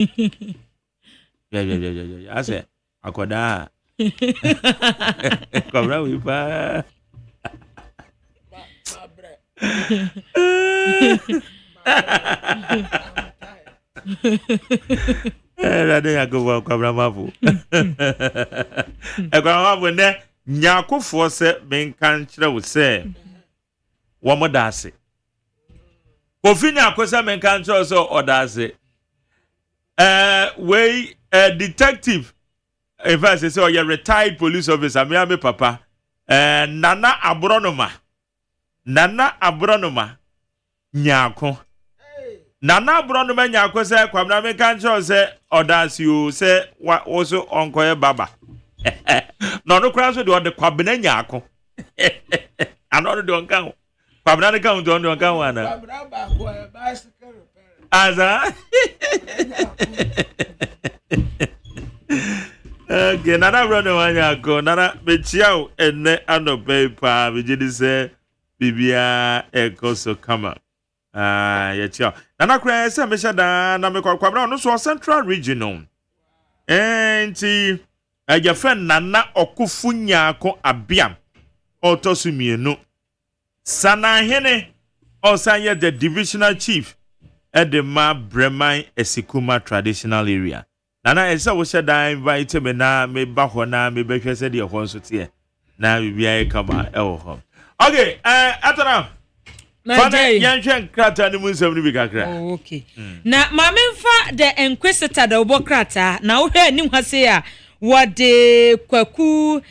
Yeah. I say, Akoda. Kwabra we pa. Rade ya go kwabra mafu. Kwabra mafu ne nyakofo se menkan kire wo se wo modase. Kofi nyakosa menkan kire so odase. We detective if I say you're retired police officer me papa Nana Abronoma nyako Nana Abronoma nyako say kwamna me kan sure say odas you say also onkoye baba no kra so de kwabena nyako another don kan kwabena de kan don kan wana kwabena ba ko bicycle repair aza okay, Nana Abronoma nyako Nana mechiao enne anope pa bejidi say bibia ekoso kama yechia Nana kra say mesha da na me kwabra no so central regional enti your friend Nana Okufu nyako abiam otosumienu sana hene osanye the divisional chief at the Ma Breman Esikuma traditional area. Nana esa wo sheda invite me na me ba ho na me behwe se de ho nso te na bibia kama ewo ho. Okay, atana Fana yanhwe krata ni munsam ni bi kakra. Oh, okay. Na ma memfa the inquisitor da obo krata na wo hwe ani hwase a wode kwaku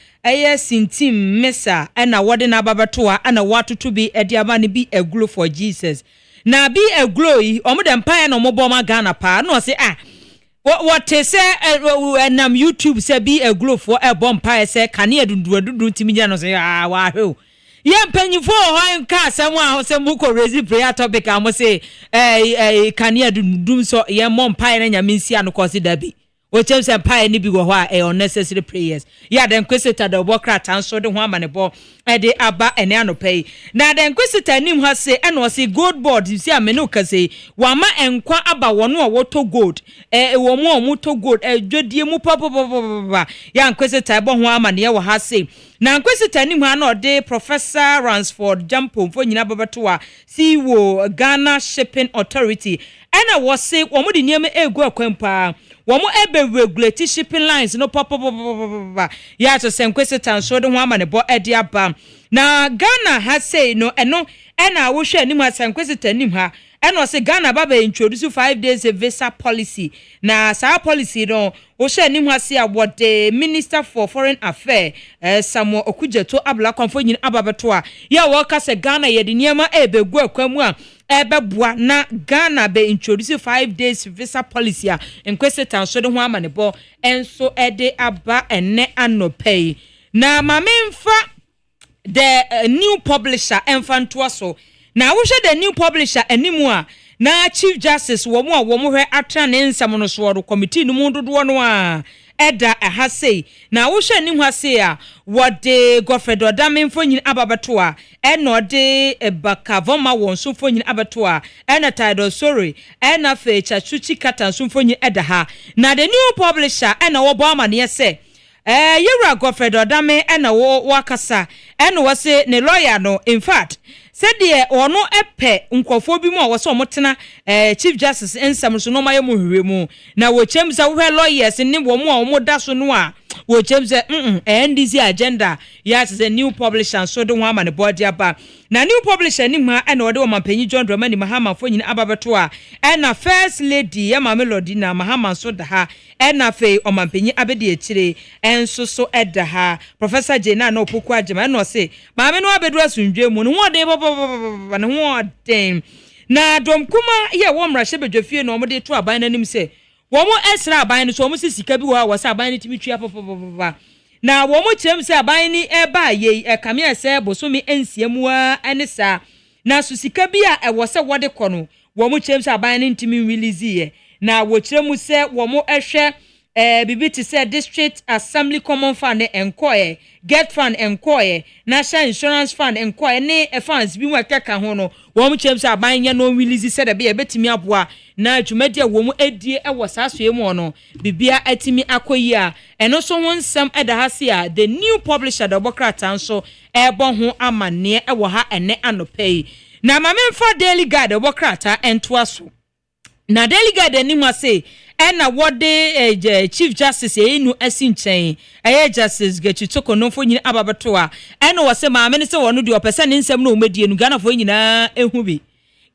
sintim mesa na wode na babatoa na watoto bi ediama ne bi aglo for Jesus. Na bi aglo yi omude mpae na omobo ma Ghana pa na o se what say nam YouTube say be a glow for a bomb say can you do timidia no say wa ho ye mpanyifo ho nka asem a say muko raise prayer topic am say can you do so ye mom pie na nyame nsia no cause da bi o chem say pie ni bi go ho unnecessary prayers ya den kwesita da bokra tanso de ho amanebo de aba ene anopai na den kwesita nim ha say eno say gold board you see amene ka say wa ma enkwa aba wono a woto gold wo mu to gold dwodie mu papa ya kwesita ebo ho amane ye wo ha say na kwesita nim ha na de Professor Ransford Jampo mfo nyina babato a CEO Ghana Shipping Authority ena wo say wo mu de niam egu akwampa womo ebe regulate shipping lines no papa ya to senkwese tanso de ho amane bo ede aba na Ghana has say no eno ena wo hwe anim asenkwese tanim ha eno se Ghana baba introduce 5 days visa policy na sa policy no wo hwe anim ha se abode Minister for Foreign Affairs Samuel Okudzeto abla konfo nyin ababeto a ya wo ka se Ghana ye de niema ebe gu akwamu a ebeboa na Ghana be introduce 5 days visa policy a enkwese tanso de ho amane bo enso ede aba ene anopay na mamemfa the new publisher enfanto so na wo hwe the new publisher animu a na Chief Justice wo mu a wo mu hwe atra ne nsam no so ro committee no mu dodo no a eda ha sei na wo hwe ni hwa sei a wo de Governmental damemfo nyin ababeto a eno de bakavoma wonso fonyin abeto a ena title sorry ena fe chachuchi kata somfonyin eda ha na the new publisher ena wo bo amane se yewra Governmental dame ena wo wakasa ena wo se ne lawyer no in fact said de ono epe nkofo bi mu a wo so motena Chief Justice ensam so no maye mu hwe mu na wo chem sa wo lawyers ni wo mu a wo da so no a wo chem say NDC agenda yes is a new publisher so de ho amane body aba na new publisher ni ma ena wo de wo mampanyi John Dramani Mahama fo nyina ababeto a ena first lady ya Melody na Mahama so da ha ena fe o mampanyi abede akire enso so eda ha Professor Jena na opoku agema ena o se maame no abedu asundwe mu no ho de ne ho den na dom kuma ye wo mra hyebedwafie no mo de to aban nanim se wo mo esra aban no so mo sisika bi wo sa aban ni timi twia papa na wo mo kyerem se aban ni eba ye ekame ese bosomi ensiamu a ene sa na susika bi a wo se wode kono wo mo kyerem se aban ni timi release ye na wo kyerem se wo mo ehwe bibi to say district assembly common fund enkoye get fund enkoye national insurance fund enkoye ne funds bi wa keka ho no wo mu chem say abanye no release say da be betimi aboa na dwumadi wo mu edie e wo saso mu no bibia atimi akoyi a eno so won sam eda ha se a the new publisher the bokrata nso ebo ho amane e wo ha ene anopei na mamemfa daily guide the bokrata entoa so na daily guide anim ase ena wode chief justice enu asinchen justice Getutoko no fo nyina ababeto a ena wo se maame ne se wono de opese ne nsem na omedie nu Ghana fo nyina ehu bi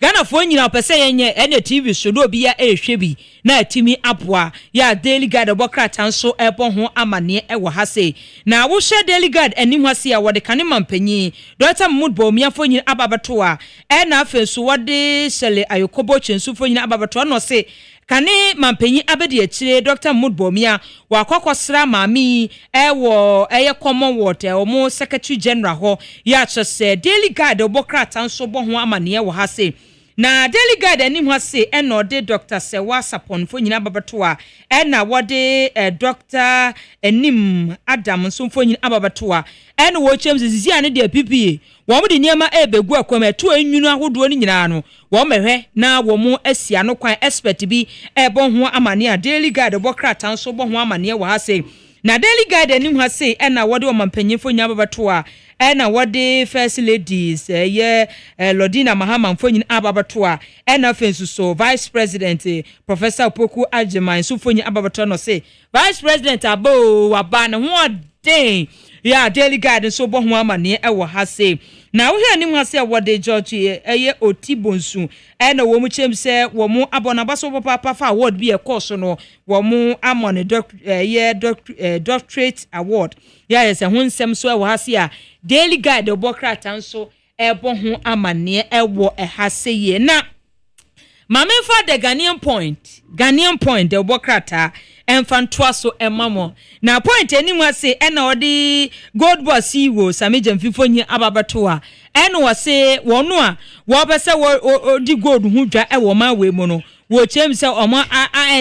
Ghana fo nyina opese yenye ena TV so do obi ya ehwe bi na atimi aboa ya daily guide bokrata nso ebo ho amane e wo ha se na wo hwe daily guide anim hase a wode kane mampanyi Dr. Mahmood Bawumia fo nyina ababeto a ena afenso wode sele ayokobo chensu fo nyina ababeto no se kane mampanyi abedi akire Dr. Mahmood Bawumia wakokosra maami ewo eye Commonwealth omo secretary general ho ya chese daily guide obokrata nso bo ho amane wo ha se na daily guide anim ha se eno de Dr. Sewa Sapon fo nyina babato a ena wode Dr. Enim Adam nso fo nyina ababato a eno wo chem zizi ane de PPA wo mo de niema ebegu akwam eto anwunu ahodo ni nyina no wo mehwe na wo mo asia no kwan expert bi ebo ho amane a daily guide bokrata nso bo ho amane wo ha se na daily guide anim ha se ena wode omampanyimfo nya babato a ena wode first ladies Lodina Mahama mfonyin ababato a ena fensu so vice president Professor Opoku Agyeman so fonyin ababato no se vice president abo waba ne ho den ya daily guide so bo ho amane e wo ha se na wo hwe anim ha se wode George Otibonsu ena wo mu chem se wo mu abona so papa fa award bi e course no wo mu amone doctorate award ya yes ho nsem so e wo ha se a daily guide obokrata nso ebo ho amane ewo ehase ye na mamemfa the Ghanaian point the obokrata emfantoa so emamo na point anim ase ena odi gold boss iwo samejam fifo nyi ababato a ena wase wono a wo bese odi gold hu dwa ewo ma we mu no wo chem se omo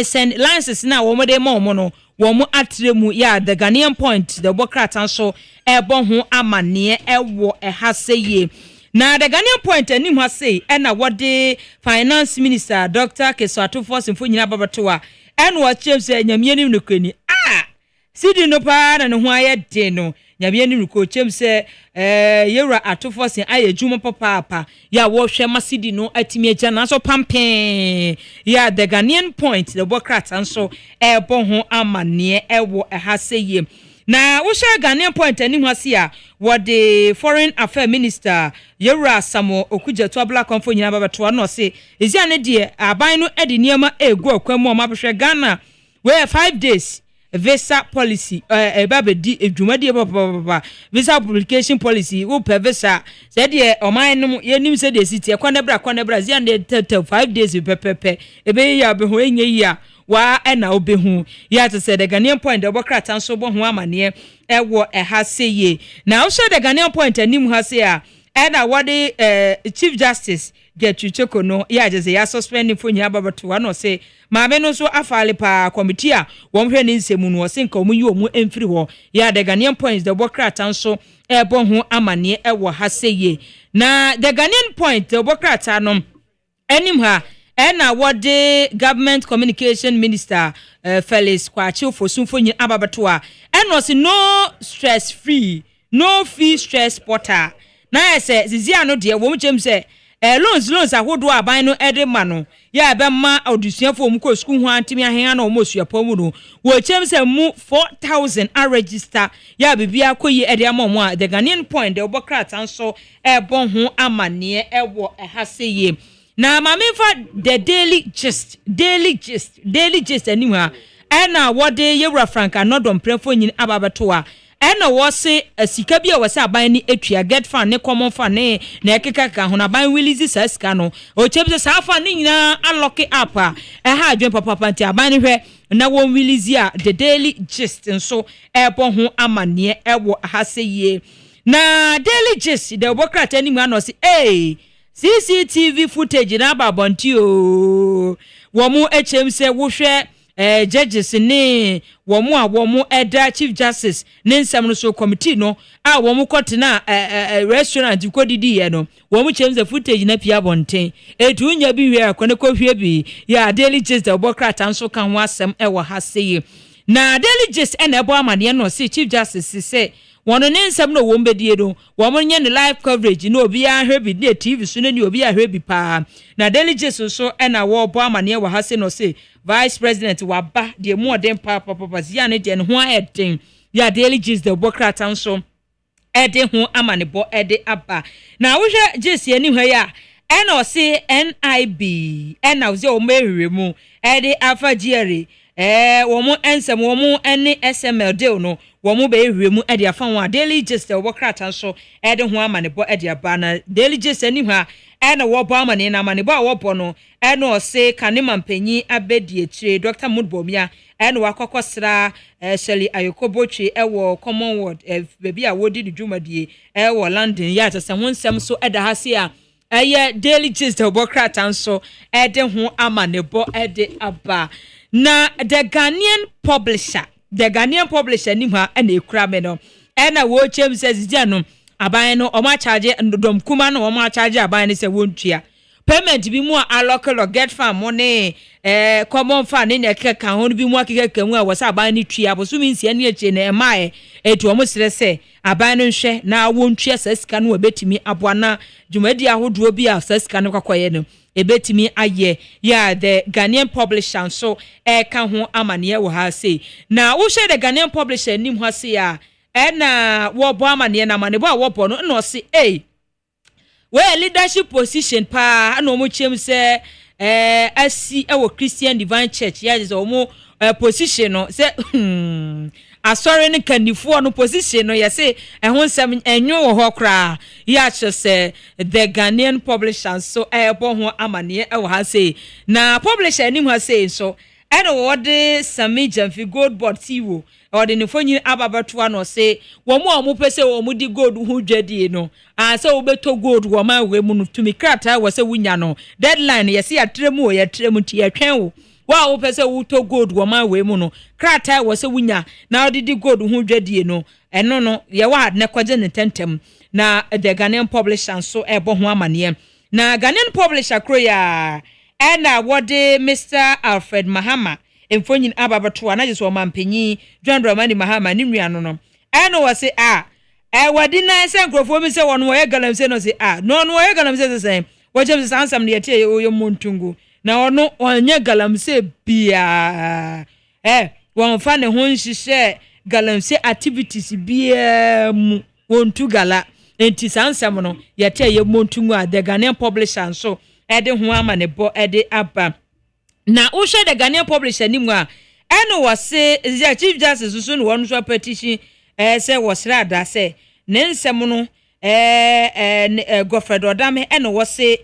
send licenses na wo mo de ma omo no wo mo atremu ya the Ghanaian point the obokrata nso ebo ho amane ewo ehase ye na the Ghanaian point anim ha say ena wode finance minister Dr. Keswato Force nyina babato a ena wa chem say nyamie nim nokani sidi no pa na ne ho aye de no nyamie nim ko chem say yewra atoforce aye juma papa ya wo hwe masidi no atimi agya na so pampen ya the Ghanaian point the bokrata nso ebo ho amane ewo ehase ye na wo share Ghanaian point anim hase a wode foreign affairs minister yewra Samo Okudzeto abla konfo nyina babato no se ezia ne de aban no edi niema egu akwamu o mabhwe Ghana we 5 days visa policy ebabedi edwumadi papa visa application policy wo per visa se de oman no yenim se de city kwanebra zia ne 5 days pepepe ebe ya be ho enye ya wa ena obehu ya to say the Ghanaian point the bokrata nso bo ho amane ewo ehase ye na wo show the Ghanaian point anim hase a ena wode chief justice Getutoko no ya je ya suspend for nya babato no say maame no so afale pa committee a wo hwe ne nsemu no se nka omu yi omu emfiri ho ya the Ghanaian points the bokrata nso ebo ho amane ewo hase ye na the Ghanaian point the bokrata no enim ha ena wode government communication minister Felix Kwachi Ofosunfo nyi ababato a eno se no stress free no fee stress portal na ese zizia no de wo mchem se loans ahodo aban no ede ma no ya be ma odusuafo mu ko school ho antimi ahen na omosuapo mu no wo chem se mu 4000 a register ya bibia koyi ede ama mu a the Ghanaian point the obokrata nso ebo ho amane ewo ehase ye na mamemfa the daily gist anywhere ena wode yewra franka nodom prefo nyin ababeto a ena wo se sika bia wo se aban ni etua get fan ne common fan ne na ekeka ho na ban release sa sika no o chebse sa fan ni nyina unlock up a ha adwen papa nti aban ne hwe na wo release a the daily gist nso ebo ho amane ewo hase ye na daily gist the obokrata ni mu ano se CCTV footage na babonti o wo mu HM se wo hwe judges ne womu eda chief justice ne nsam no so committee no a womu kote na restaurant ko didi ye no womu chemze footage na pia bonten etu nya bi hwe akone ko hwe bi ya daily gist obokrata nso kan ho asem e wo ha seye na daily gist e na ebo amane no see chief justice say wono ne nsam no wo mbedie do womu nye ne live coverage no obi a hwe bi ne TV so ne obi a hwe bi pa na daily gist so e na wo bo amane wo ha se no say Vice President waba de more than papa ya ne de ho eden ya daily gist the bokrata nso ede ho amane bo ede aba na wo hwe gist ani hwa ya e na o se NIB e na o se o mehwe mu ede afa giere wo mu ensem wo mu ene SML deal no wo mu be hwe mu ede afa ho daily gist the bokrata nso ede ho amane bo ede aba na daily gist ani hwa ena wo bo amane na amane bo a wo bo no ena o se kanema mpanyi abedi etire Dr. Mudbomia ena wakokosra Shelley Ayokobotwe ewo Commonwealth bebi a wodi dwumadie ewo London ya tase ho nsem so eda ha se a eye daily gist obokrata nso ede ho amane bo ede aba na the Ghanaian publisher ni ha ena ekura me no ena wo chem se zija no aban no o ma charge ndodom kuma no o ma charge aban ne se wontua payment bi mu a local get farm money common farm ne ne ka ho bi mu akeka mu a wo sa aban ne tua bo so mi nsia ne eche na emae etu o mo sere se aban no hwe na wontua sasika no obetimi aboana dwumadi ahodo bi a sasika no kwakoye no ebetimi aye ya the Ghanaian publisher so ka ho amane wo ha sei na wo hwe the Ghanaian publisher nim ho sei a ena wo bo amane na amane bo a wo bo no na o se we leadership position pa na omo chem se asi ewo Christian Divine Church ya je omo position no se asori ne kanifo no position no ya se ehun sem enwo wo ho kra ya che se the Ghanaian publisher so bo ho amane ewo ha se na publisher nim ha se so ena wo de Sami Jamfi Gold Board tiwo odi ne fonyi ababatoa no se wo mo pese wo mu di gold hu dwadie no se wo beto gold wo ma we mu no tumi krata wo se wunya no deadline ye se atremu o ye tremu ti ye twen wo pese wo to gold wo ma we mu no krata wo se wunya na odi di gold hu dwadie no eno no ye wa ne kwaje ne tentem na the Ghanaian publisher so ebo ho amane na Ghanaian publisher kroya ena wode Mr. Alfred Mahama emfonyin ababatoa na jeso mampanyi John Dramani Mahama ni nua no eno wo se wadi na se nkrofo mi se wono wo ye galamse no se no ye galamse se wo jem se ansam ne yetie yo montungu na ono onye galamse bia won fa ne ho nhihye galamse activities bia mu wontu gala enti sansam no yetie ye montungu a the Ghanaian publisher so ede ho amane bo ede aba na ushe the Ghanaian publisher ni mu a eno wose the chief justice so no one so petition say was rather say ne nsem no Godfred Odame eno wose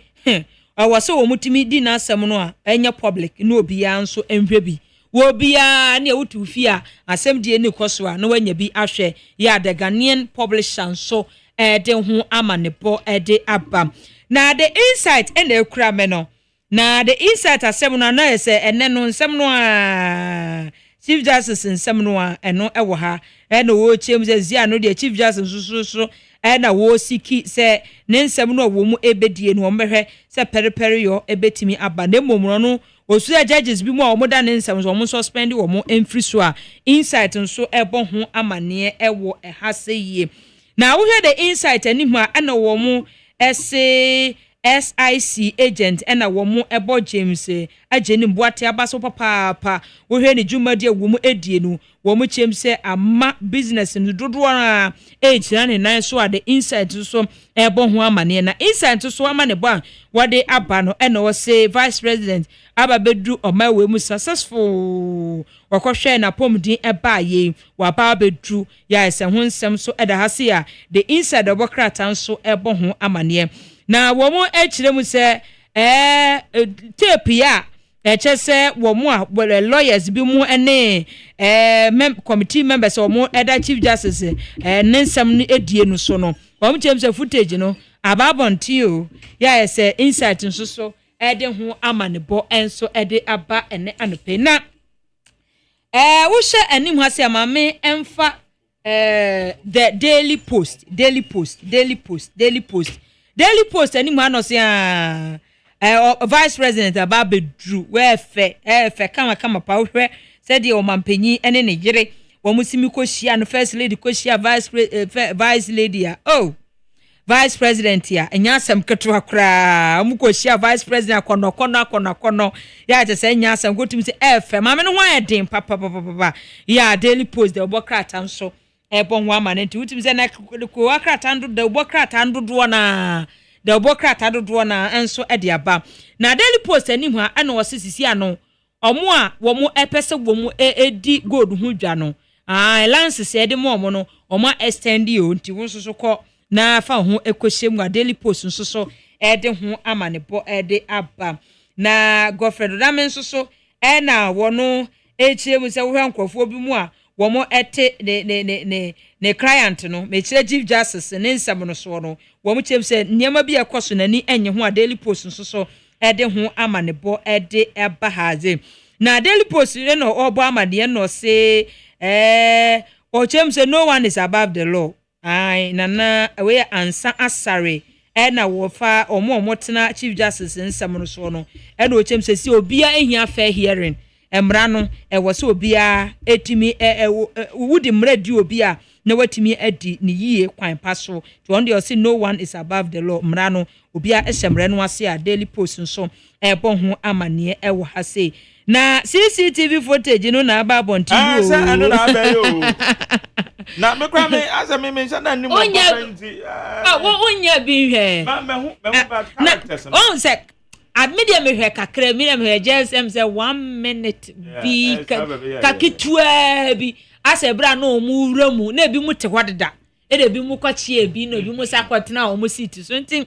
wose wo mutimi di na asem no a enya public no obia nso enhwe bi wo bia na wutu fi a asem die ni koso a no wanya bi ahwe ya the Ghanaian publisher so de ho amane bo de aba na the insight ena ekura me no na the insight asem no na say ene no nsem no a chief justice nsem no a eno ewo ha ena wo chem ze zia no the chief justice so ena wo siki se ne nsem no wo mu ebedie no omehwe se periperi yo ebetimi aba na momro no osu judges bi mu a omoda ne nsem so omo suspend wo mu emfiri so a insight nso ebo ho amane ewo ehaseye na wo hwe the insight ani hu a ena wo mu SIC agent ena wo mu ebo James ageni mboate abaso papa wo hwe ne dwumadi wo mu edie no wo mu chemse ama business no dodo a ejira ne nan so a the insight so ebo ho amane na insight so amane bo wo de aba no ena wo say vice president aba bedu o ma we mu successful wakohwe na pomdin eba ye wa ba bedu ya ese ho nsem so eda hase a the inside obokrata so ebo ho amane na wo mu echire mu se tape ya echese wo mu a lawyers bi mu ene committee members wo mu eda chief justice nensam ni edie no so no wo mu chemse footage no ababonti o ya ese insight nso so ede ho amane bo enso ede aba ene anope na wo hye anim ha se mame emfa the Daily Post anim ha no se vice president ababedru we fe kama pa hwe said the omampanyi ene ne yere wo musimi ko hia no first lady ko hia vice lady vice president ya enya asem keto akra mu ko hia vice president kono ya je se enya asem go tumi se efe mame no ho ayedin papa ya Daily Post the obokrata nso ebo ho amane nti utumi se na ko akrata ndo the obokrata ndo do na the obokrata ndo na enso e de aba na Daily Post anim ha ana wo sisisi ano omo a wo mo epese wo mo edi gold hu dwa no lance se de mo no omo extend o nti wo nso ko na fa ho ekohyem wa Daily Post nso so ede ho amanebo ede aba na Governmental da men nso so na wo no echirem se wo hwankofo bi mu a wo mo ete ne client no me chire chief justice ne nsam no so no wo mo chem se niam bi ekoso nani enye ho a Daily Post nso so ede ho amanebo ede eba haze na Daily Post no obo amade no se o chem se no one is above the law nana we ansa asare na wo fa omo tena chief justice nsam no so no na o chem se si obia ehia fair hearing emra no wo se obia etimi wudi mradi obia na watimi adi ni yie kwan paso to on dey say no one is above the law mra no obia ehemre no ase a Daily Post nso ebo ho amane wo ha sei na CCTV footage no na aba bonti yo say anu na aba yo na me kwa me asa me mention na nimu opportunity onya bi hwe me hu bad characters on sec admedia me hwe kakra me me just say 1 minute bi kakitua bi asa bra na omu wuramu na bi mu te hodeda e de bi mu kwachi bi na bi mu sakwatena o mu seat so ntin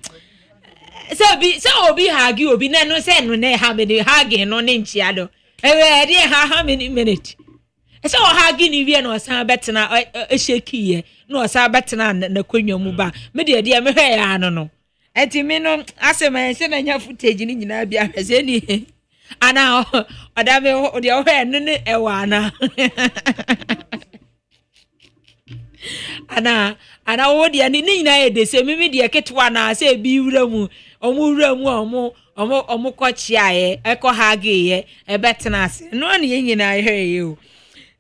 so obi hagi obi na no say no na ha me hagi no ne nchia do e dey how many minute so hagi ni wie no san betena sheki ye no san betena na kwanwa mu ba me de me hwe ya no enti me no asema se na nya footage ni nyina bia hwese ni ana oda me odi hwe no ne ewa na ana wodi ani ni nyina ye de se me de ketwa na se bi wuramu omu kwachiaye eko hagi ye ebetena ase no ne nyina hwe ye o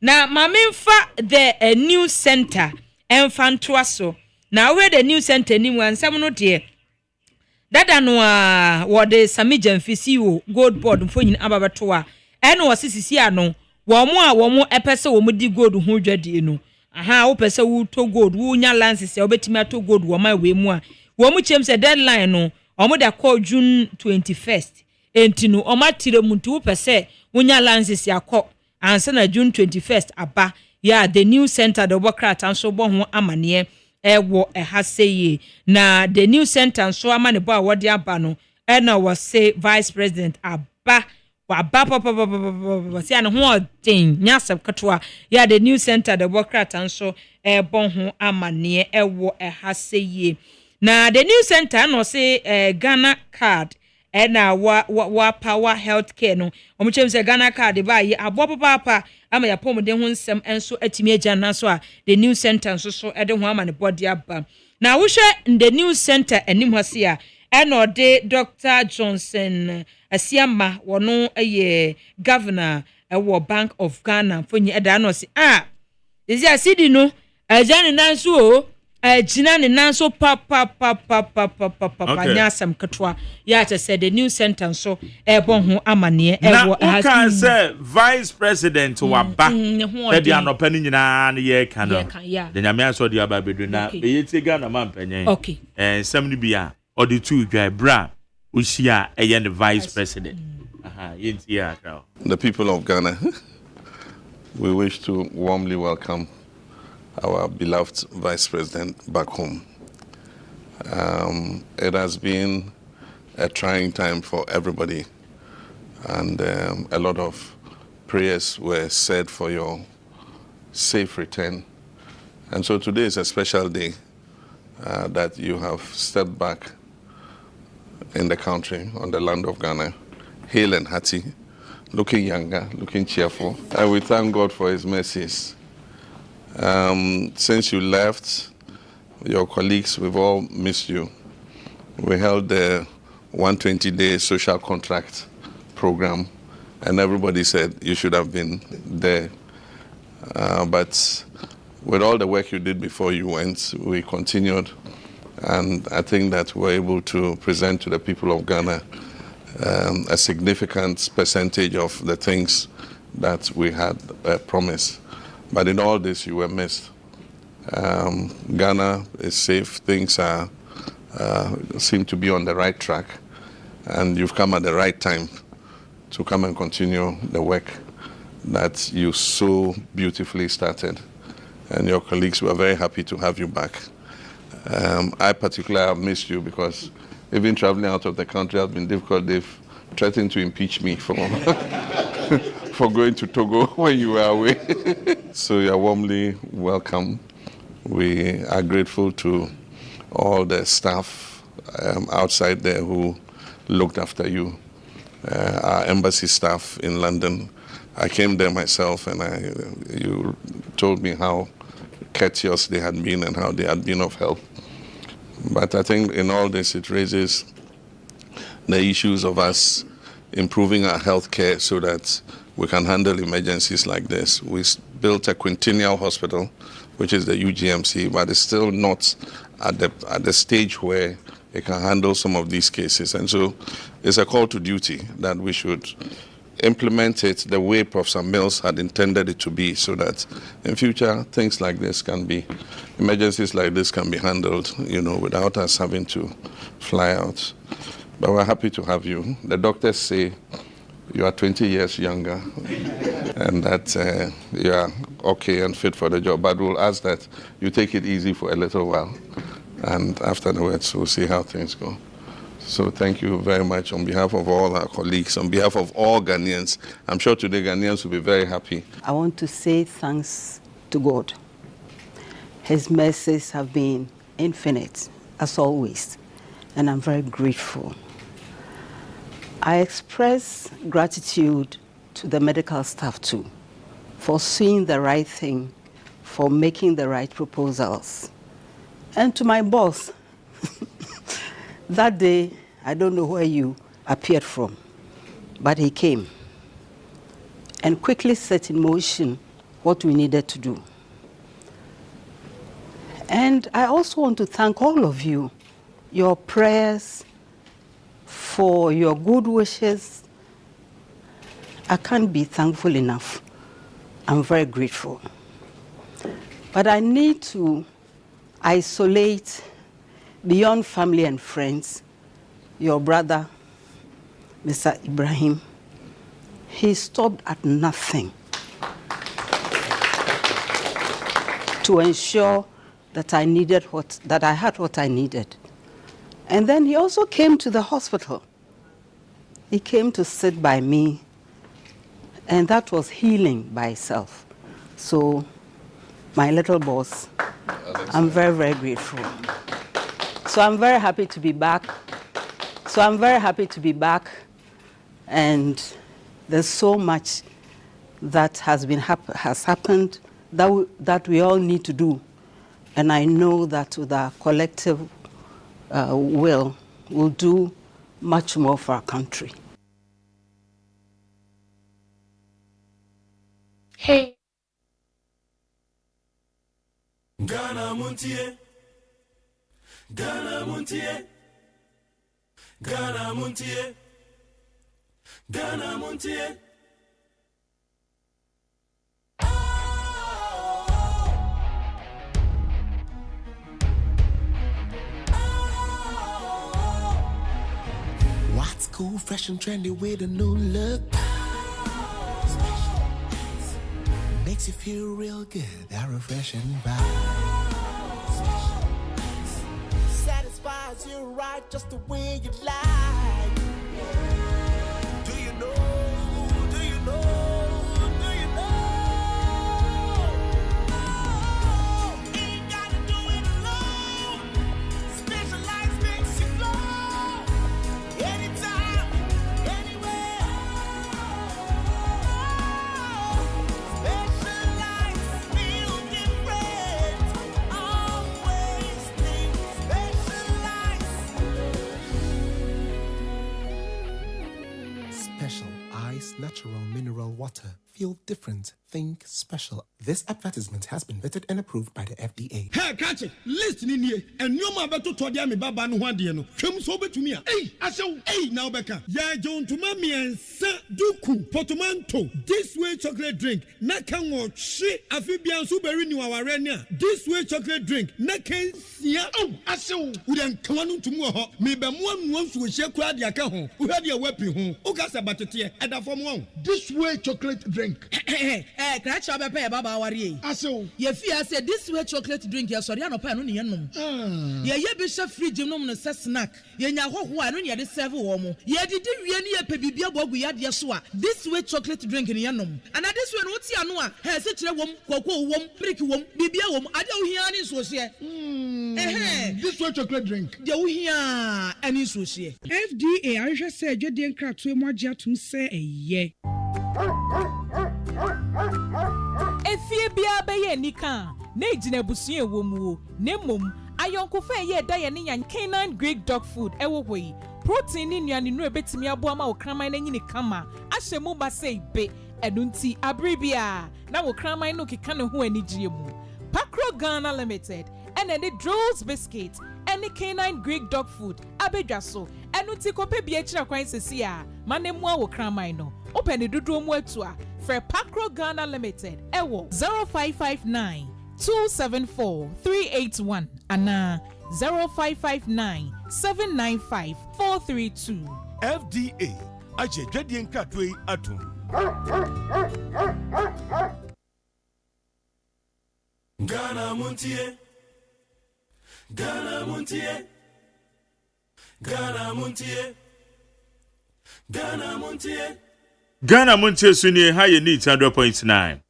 na mamemfa the new center enfanto aso na we the new center ni wansam no de dada no a wode samija mfisi wo gold board mfonyin ababeto a eno wasisisi ano wo mo epese wo mo di gold hu dwade no wo pese wo to gold wo nya license ya obetimi ato gold wo ma we mu a wo mo chem se deadline no omo da call June 21st enti no omatire mu nti wo pese wo nya license ya call ansa na June 21st aba ya the new center the obokrata nso bo ho amane ewo ehaseye na the new center nso amane bo a wode aba no na wo say vice president aba si an ho tin nyasem katwa ya the new center the obokrata nso bo ho amane ewo ehaseye na the new center no say Ghana card na wa power healthcare no omchem se Ghana card ba yi abo papa ama ya pomode ho nsem enso atimi agya na so a the new center nso so de ho ama ne body aba na wo hwe the new center anim hase a na ode Dr. Johnson Asiama wono eye governor wo Bank of Ghana fonyi eda no se ezi asidi no agya ne nanso o jina ne nanso papa nyasam katwa ya ta said the new sentence so bon ho amane ewo has can say vice president wa ba e dia no pani nyina ne ye ka no de nyame aso de aba bedu na be yeti Ghana man panyen okay sem ni bia odi tu dwa bra ohia eye the vice president yenti ya ka. The people of Ghana, we wish to warmly welcome our beloved Vice President back home. It has been a trying time for everybody, and a lot of prayers were said for your safe return. And so today is a special day that you have stepped back in the country, on the land of Ghana, hale and hearty, looking younger, looking cheerful. And we thank God for his mercies. Since you left, your colleagues, we've all missed you. We held the 120-day social contract program, and everybody said you should have been there. But with all the work you did before you went, we continued, and I think that we're able to present to the people of Ghana a significant percentage of the things that we had promised. But in all this, you were missed. Ghana is safe. Things are seem to be on the right track, and you've come at the right time to come and continue the work that you so beautifully started. And your colleagues were very happy to have you back. I particularly have missed you because even traveling out of the country has been difficult. They've threatened to impeach me for for going to Togo when you were away. So you're warmly welcome. We are grateful to all the staff outside there who looked after you. Our embassy staff in London. I came there myself, and you told me how courteous they had been and how they had been of help. But I think in all this, it raises the issues of us improving our health care so that we can handle emergencies like this. We built a quintennial hospital, which is the UGMC, but it's still not at the stage where it can handle some of these cases. And so it's a call to duty that we should implement it the way Professor Mills had intended it to be, so that in future things like this can be, emergencies like this can be handled, without us having to fly out. But we're happy to have you. The doctors say you are 20 years younger and that you are okay and fit for the job. But we'll ask that you take it easy for a little while, and afterwards we'll see how things go. So thank you very much on behalf of all our colleagues, on behalf of all Ghanaians. I'm sure today Ghanaians will be very happy. I want to say thanks to God. His mercies have been infinite, as always, and I'm very grateful. I express gratitude to the medical staff too, for seeing the right thing, for making the right proposals. And to my boss, that day, I don't know where you appeared from, but he came and quickly set in motion what we needed to do. And I also want to thank all of you, your prayers, for your good wishes. I can't be thankful enough. I'm very grateful. But I need to isolate, beyond family and friends, your brother, Mr. Ibrahim. He stopped at nothing to ensure that I had what I needed. And then he also came to the hospital. He came to sit by me, and that was healing by itself. So, my little boss, I'm very, very grateful. So I'm very happy to be back. And there's so much that has happened that we all need to do. And I know that with our collective will, we'll do much more for our country. Hey. Ghana Montie, Ghana Montie, Ghana Montie, Ghana Montie. What's cool, fresh and trendy with a new look? Makes you feel real good, that refreshing vibe. Satisfies you right just the way you like. Do you know? Do you know? Do you know? Oh, ain't gotta do it alone. Specialized makes you flow. Anytime, anywhere. water. Feel different. Think special. This advertisement has been vetted and approved by the FDA. Hey, catch it. Listen in here. And you ma beto to dia me baba no hwade no. Hwem so betumi a. Hey, asew. Hey, now beka. Ya John to ma me ensa duku portmanteau. This way chocolate drink. Na kan wo hwe afibian so beri ni waware ni a. This way chocolate drink. Na kan sia. Oh, asew. Wo den kan no ntumu ho. Me be mo anu so hye kura dia ka ho. Wo hwade e wapi ho. O ka se batete e da fom ho. This way chocolate drink. Catch up a pair, Baba Warrior. Aso. Ye fear said this way chocolate drink, your Soriano Pan, ye bishop free genome and snack. Ye nya ho one when ye the several woman. Ye did really a pebibia bogu yad yasua. This way chocolate drink in yanum. And at this one, what's yanua? Has such a woman, cocoa wom, pricky wom, bibia wom, I don't hear any so this way chocolate drink. You hear any so FDA, I just said you didn't crack to more to say a ye. Efie bia beye nika na ejina busu ewomu na mom ayonkofa ye da ye ne yan canine Greek dog food ewo hoi protein ni nuane no ebetimi aboa ma okraman na nyini kama ahye mu ba sei be edunti abribia na wo kraman no keka ne ho anigire mu Pakro Ghana Limited and the Drolls biscuit and the canine Greek dog food abedwaso enunti kope bia kira kwan sesi a manemu a wo kraman no open the dudu mu atua for Pakro Ghana Limited ewo 0559 274 381 and 0559 795 432. FDA aje dwadie nkatwe atum. Ghana Montie, Ghana Montie, Ghana Montie, Ghana Montie. Ghana Montie Sunye high need 100.9.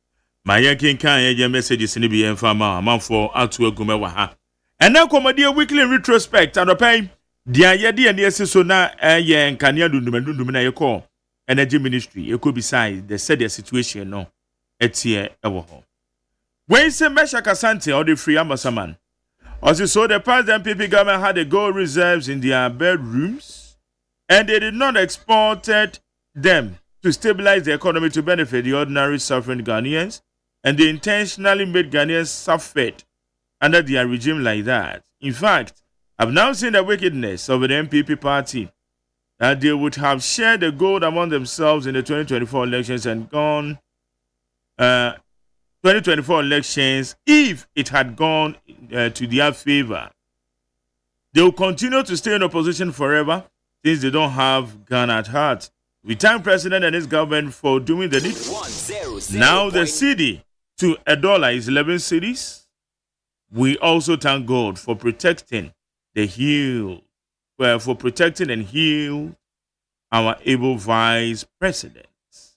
My yanking can your messages in the BM Farmer, a month for Atu Gumewaha. And now come a dear weekly retrospect and a pay. Dear Yadi and yes, so now a year and Kanya Dumina call. Energy Ministry, it could be side the said situation no. It's here ever home. When say Mesha Kasante or the free Amasaman. Also, so the past MPP government had the gold reserves in their bedrooms and they did not export them to stabilize the economy to benefit the ordinary suffering Ghanaians, and they intentionally made Ghanaians suffer under their regime like that. In fact, I've now seen the wickedness of the MPP party that they would have shared the gold among themselves in the 2024 elections and gone 2024 elections if it had gone to their favor. They will continue to stay in opposition forever since they don't have Ghana at heart. We thank President and his government for doing the needful. Now the cedi to $1 is 11 cedis. We also thank God for protecting the healed, for protecting and heal our able vice presidents.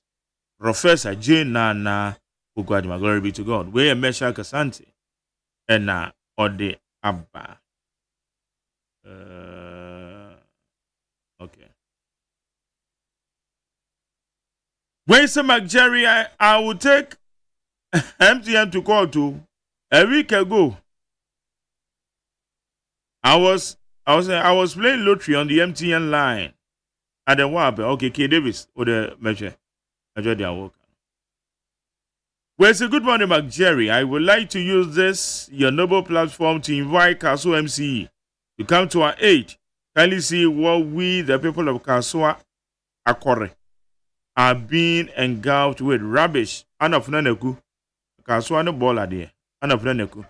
Professor Jane Nana Ugwadima, glory be to God. We are Mesha Kasante and Ode Abba. Okay. When some Jerry, I would take MTN to call to a week ago. I was playing lottery on the MTN line at the WAB. Okay, K Davis or the measure. Well, it's a good morning, Jerry. I would like to use this your noble platform to invite Kasua MCE to come to our aid. Kindly see what we, the people of Kasua Akore, are being engulfed with rubbish. Anafunaneku, Kasua no bola there. Anafunaneku,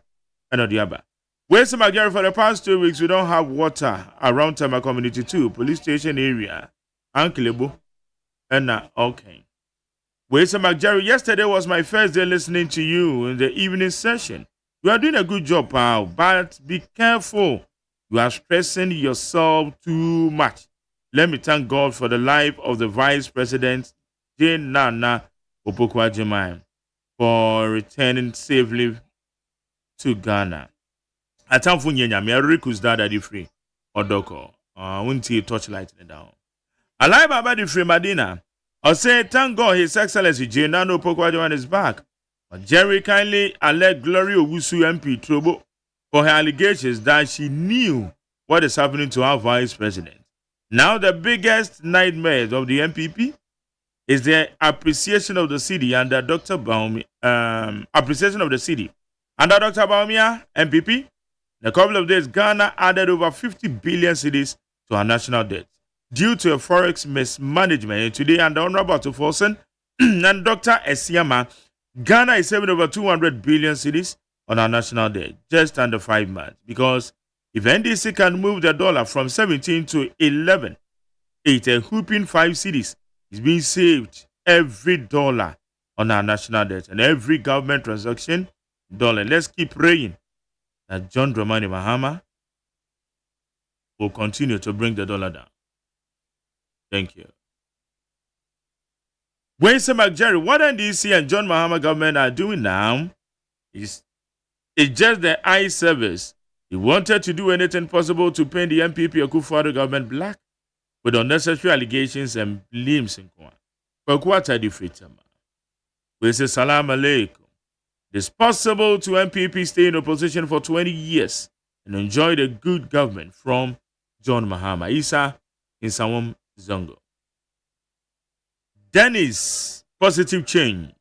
Anodiaba. Where's the Magari for the past 2 weeks? We don't have water around Tama Community 2, police station area, Anklebo, and okay. Where's the Magari? Yesterday was my first day listening to you in the evening session. You are doing a good job, pal, but be careful. You are stressing yourself too much. Let me thank God for the life of the Vice President, Jane Nana Opoku Agyeman, for returning safely to Ghana. Atamfu nyenya me rekus dada di free odoko. Wunti torchlight it down. Alive Baba di free Madina. I say thank God His Excellency Jane Nana Opoku Agyeman is back. But Jerry kindly alleged Glory Owusu MP Trobo for her allegations that she knew what is happening to our Vice President. Now the biggest nightmares of the MPP is the appreciation of the city under Dr. Baumia, appreciation of the city. Under Dr. Baumia, MPP, in a couple of days, Ghana added over 50 billion cedis to our national debt due to a forex mismanagement. And today, under Honorable Tufosen and Dr. Esiama, Ghana is saving over 200 billion cedis on our national debt just under 5 months. Because if NDC can move the dollar from 17 to 11, it's a whooping 5 cedis is being saved every dollar on our national debt and every government transaction dollar. Let's keep praying that John Dramani Mahama will continue to bring the dollar down. Thank you. Wayne Jerry, what NDC and John Mahama government are doing now is just the eye service. He wanted to do anything possible to paint the MPP Akufo-Addo government black with unnecessary allegations and blames in Kwa. But what are the freedom? We say salam alaikum. It's possible to MPP stay in opposition for 20 years and enjoy the good government from John Mahama. Isa in Sawam Zongo. Dennis, positive change.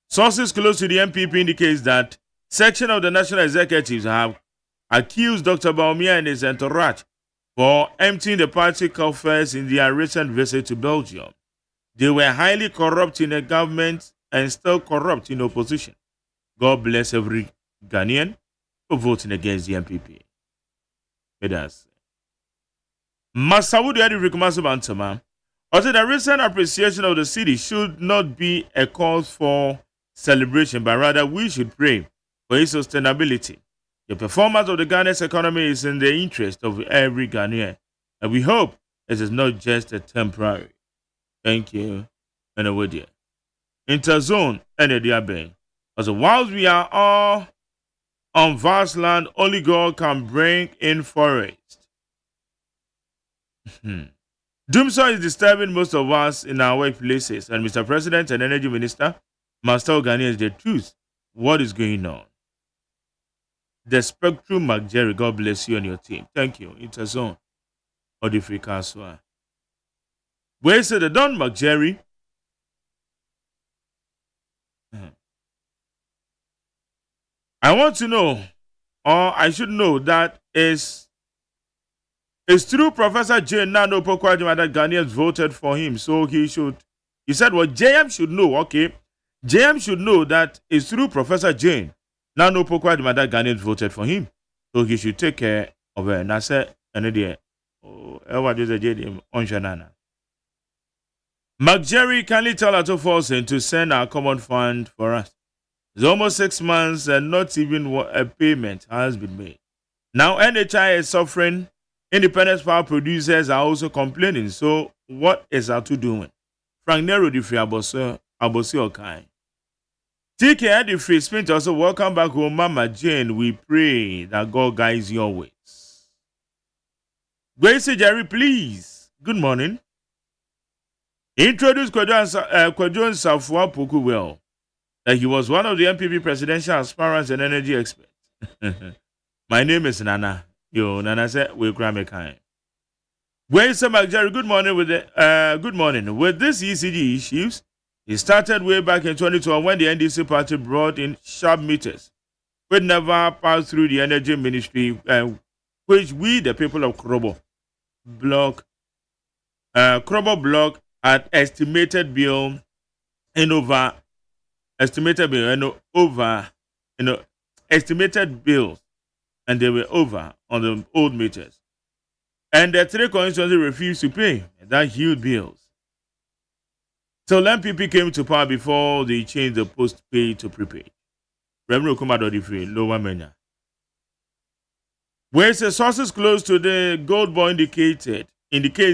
Sources close to the MPP indicates that section of the national executives have accused Dr. Baumia and his entourage for emptying the party coffers in their recent visit to Belgium. They were highly corrupt in the government and still corrupt in opposition. God bless every Ghanaian for voting against the MPP. Medas. Masawudi Adi Rikumasu Bantama. Also, the recent appreciation of the city should not be a cause for celebration, but rather we should pray for its sustainability. The performance of the Ghanaian's economy is in the interest of every Ghanaian, and we hope it is not just a temporary. Thank you, and over there. Interzone and the Diabe. Also, whilst we are all on vast land, only God can bring in forest. Doomsday is disturbing most of us in our workplaces, and Mr. President and Energy Minister must tell Ghanaians the truth. What is going on? The Spectrum McJerry, God bless you and your team. Thank you. Interzone or the Free Council. Where is the Don McJerry? I want to know, or I should know, that it's through Professor Jane Nano Pokwadima that Ghanaians voted for him. So he said, well, JM should know, okay. JM should know that it's through Professor Jane Nano Pokwadima that Ghanaians voted for him. So he should take care of her. And I said, what is the JDM on Shanana? McJerry kindly tell Ato Forsen to send our common fund for us. It's almost 6 months and not even a payment has been made. Now NHI is suffering. Independent power producers are also complaining. So what is Ato doing? Frank Nero the free Abosi Okai. Take care the free spirit also. Welcome back home, Mama Jane. We pray that God guides your ways. Grace Jerry, please. Good morning. Introduce Kwadjon Safua Poku well. That he was one of the MPP presidential aspirants and energy experts. My name is Nana. Nana said we'll grab a kind. Where is Jerry? Good morning good morning. With this ECG issues, it started way back in 2012 when the NDC party brought in sharp meters, which never passed through the energy ministry, which we, the people of Krobo block at estimated bills, and they were over on the old meters. And the three constituencies refused to pay that huge bills. So MPP came to power before they changed the post-pay to prepaid. Revenue Kumado free, lower mania. Where the sources close to the gold boy indicates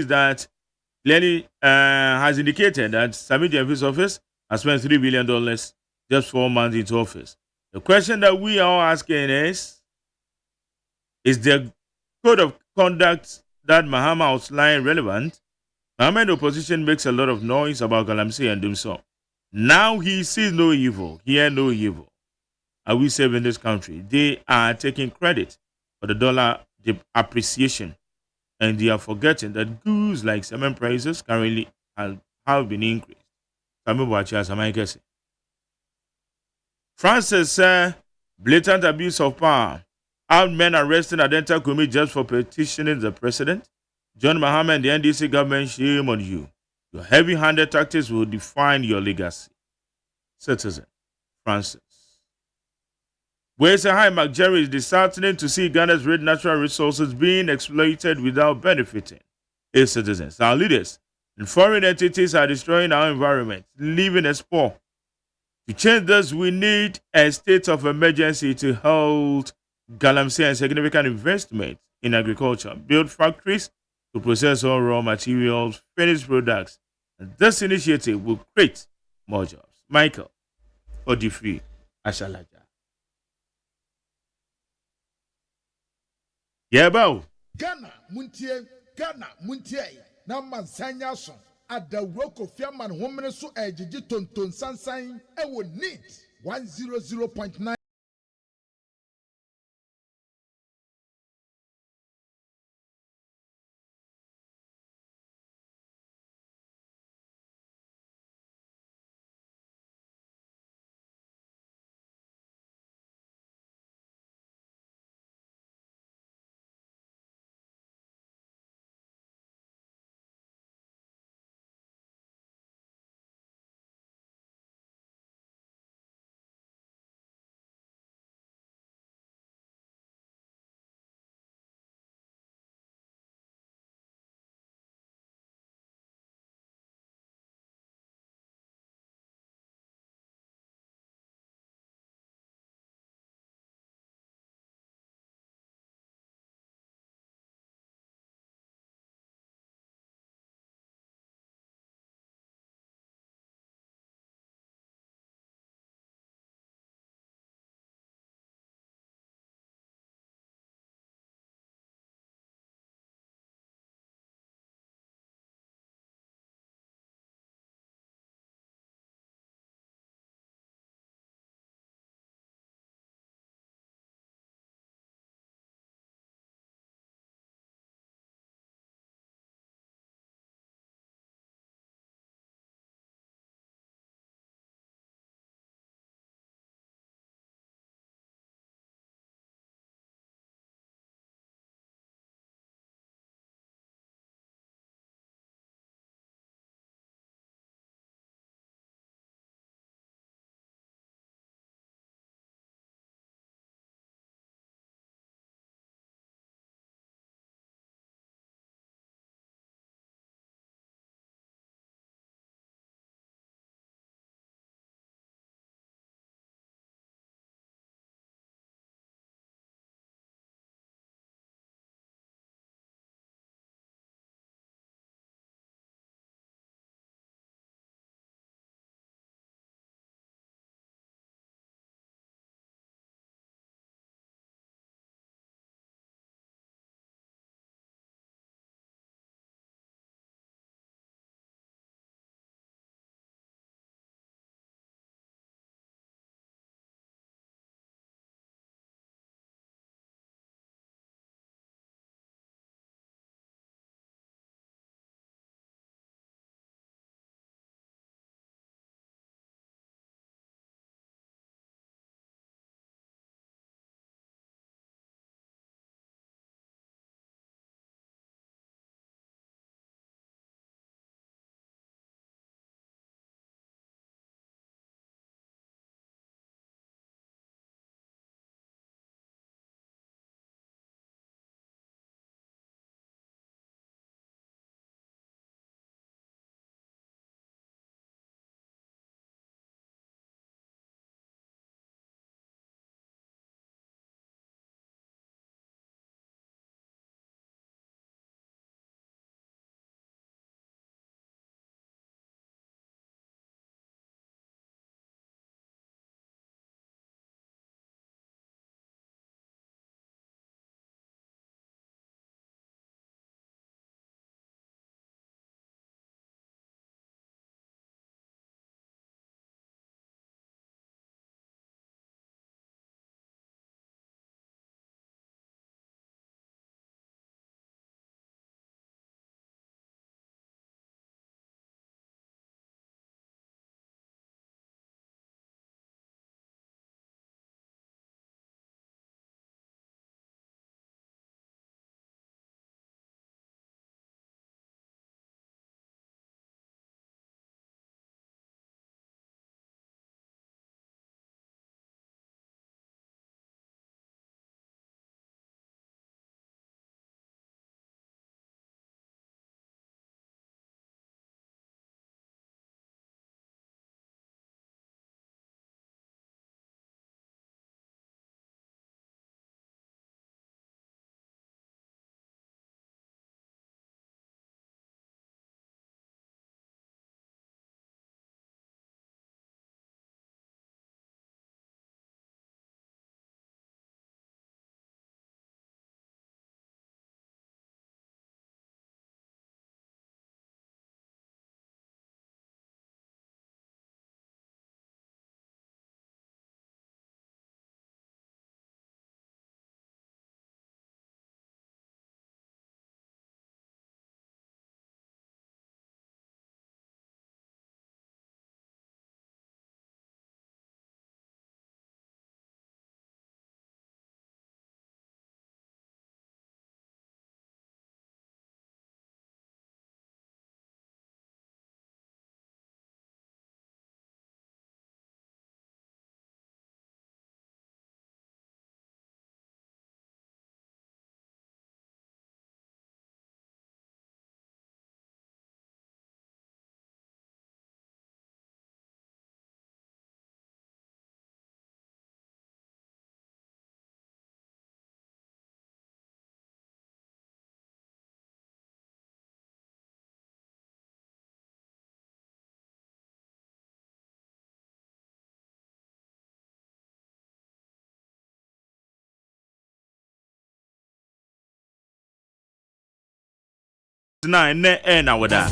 that Lenny has indicated that Samiji and his office has spent $3 billion just 4 months into office. The question that we are asking is the code of conduct that Mahama outlined relevant? Mahama in opposition makes a lot of noise about Galamsey and Dumso. Now he sees no evil, hear no evil. Are we safe in this country? They are taking credit for the dollar appreciation, and they are forgetting that goods like cement prices currently have been increased. Samuel Boachi Asaman. Francis said, blatant abuse of power. Armed men arresting Adenta Kumi just for petitioning the president. John Mahama and the NDC government, shame on you. Your heavy-handed tactics will define your legacy. Citizen Francis. Where's a high McJerry is disheartening to see Ghana's rich natural resources being exploited without benefiting its citizens. Our leaders and foreign entities are destroying our environment, leaving us poor. To change this, we need a state of emergency to hold galamsey and significant investment in agriculture, build factories to process all raw materials, finished products. And this initiative will create more jobs. Michael Odifri Ashalaja. Yeah, bow. Ghana Muntie, na Mansanya son. At the work of Yaman woman so ejiji tonton sansan e will need 100.9 na ne na wada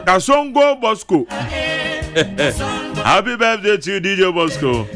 Kasongo Bosco. Happy birthday to you, DJ Bosco.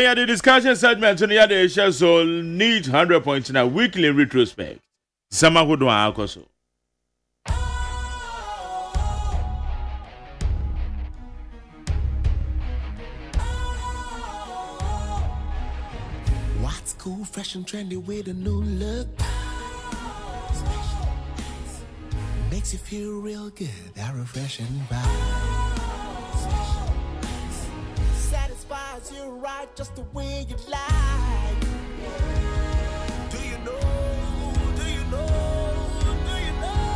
Yeah, the discussion segment on the other show so need 100 points in a weekly retrospect. Sama who do akoso. What's cool, fresh and trendy with a new look? Makes you feel real good, that refreshing vibe. Satisfies you right just the way you like. Do you know? Do you know? Do you know?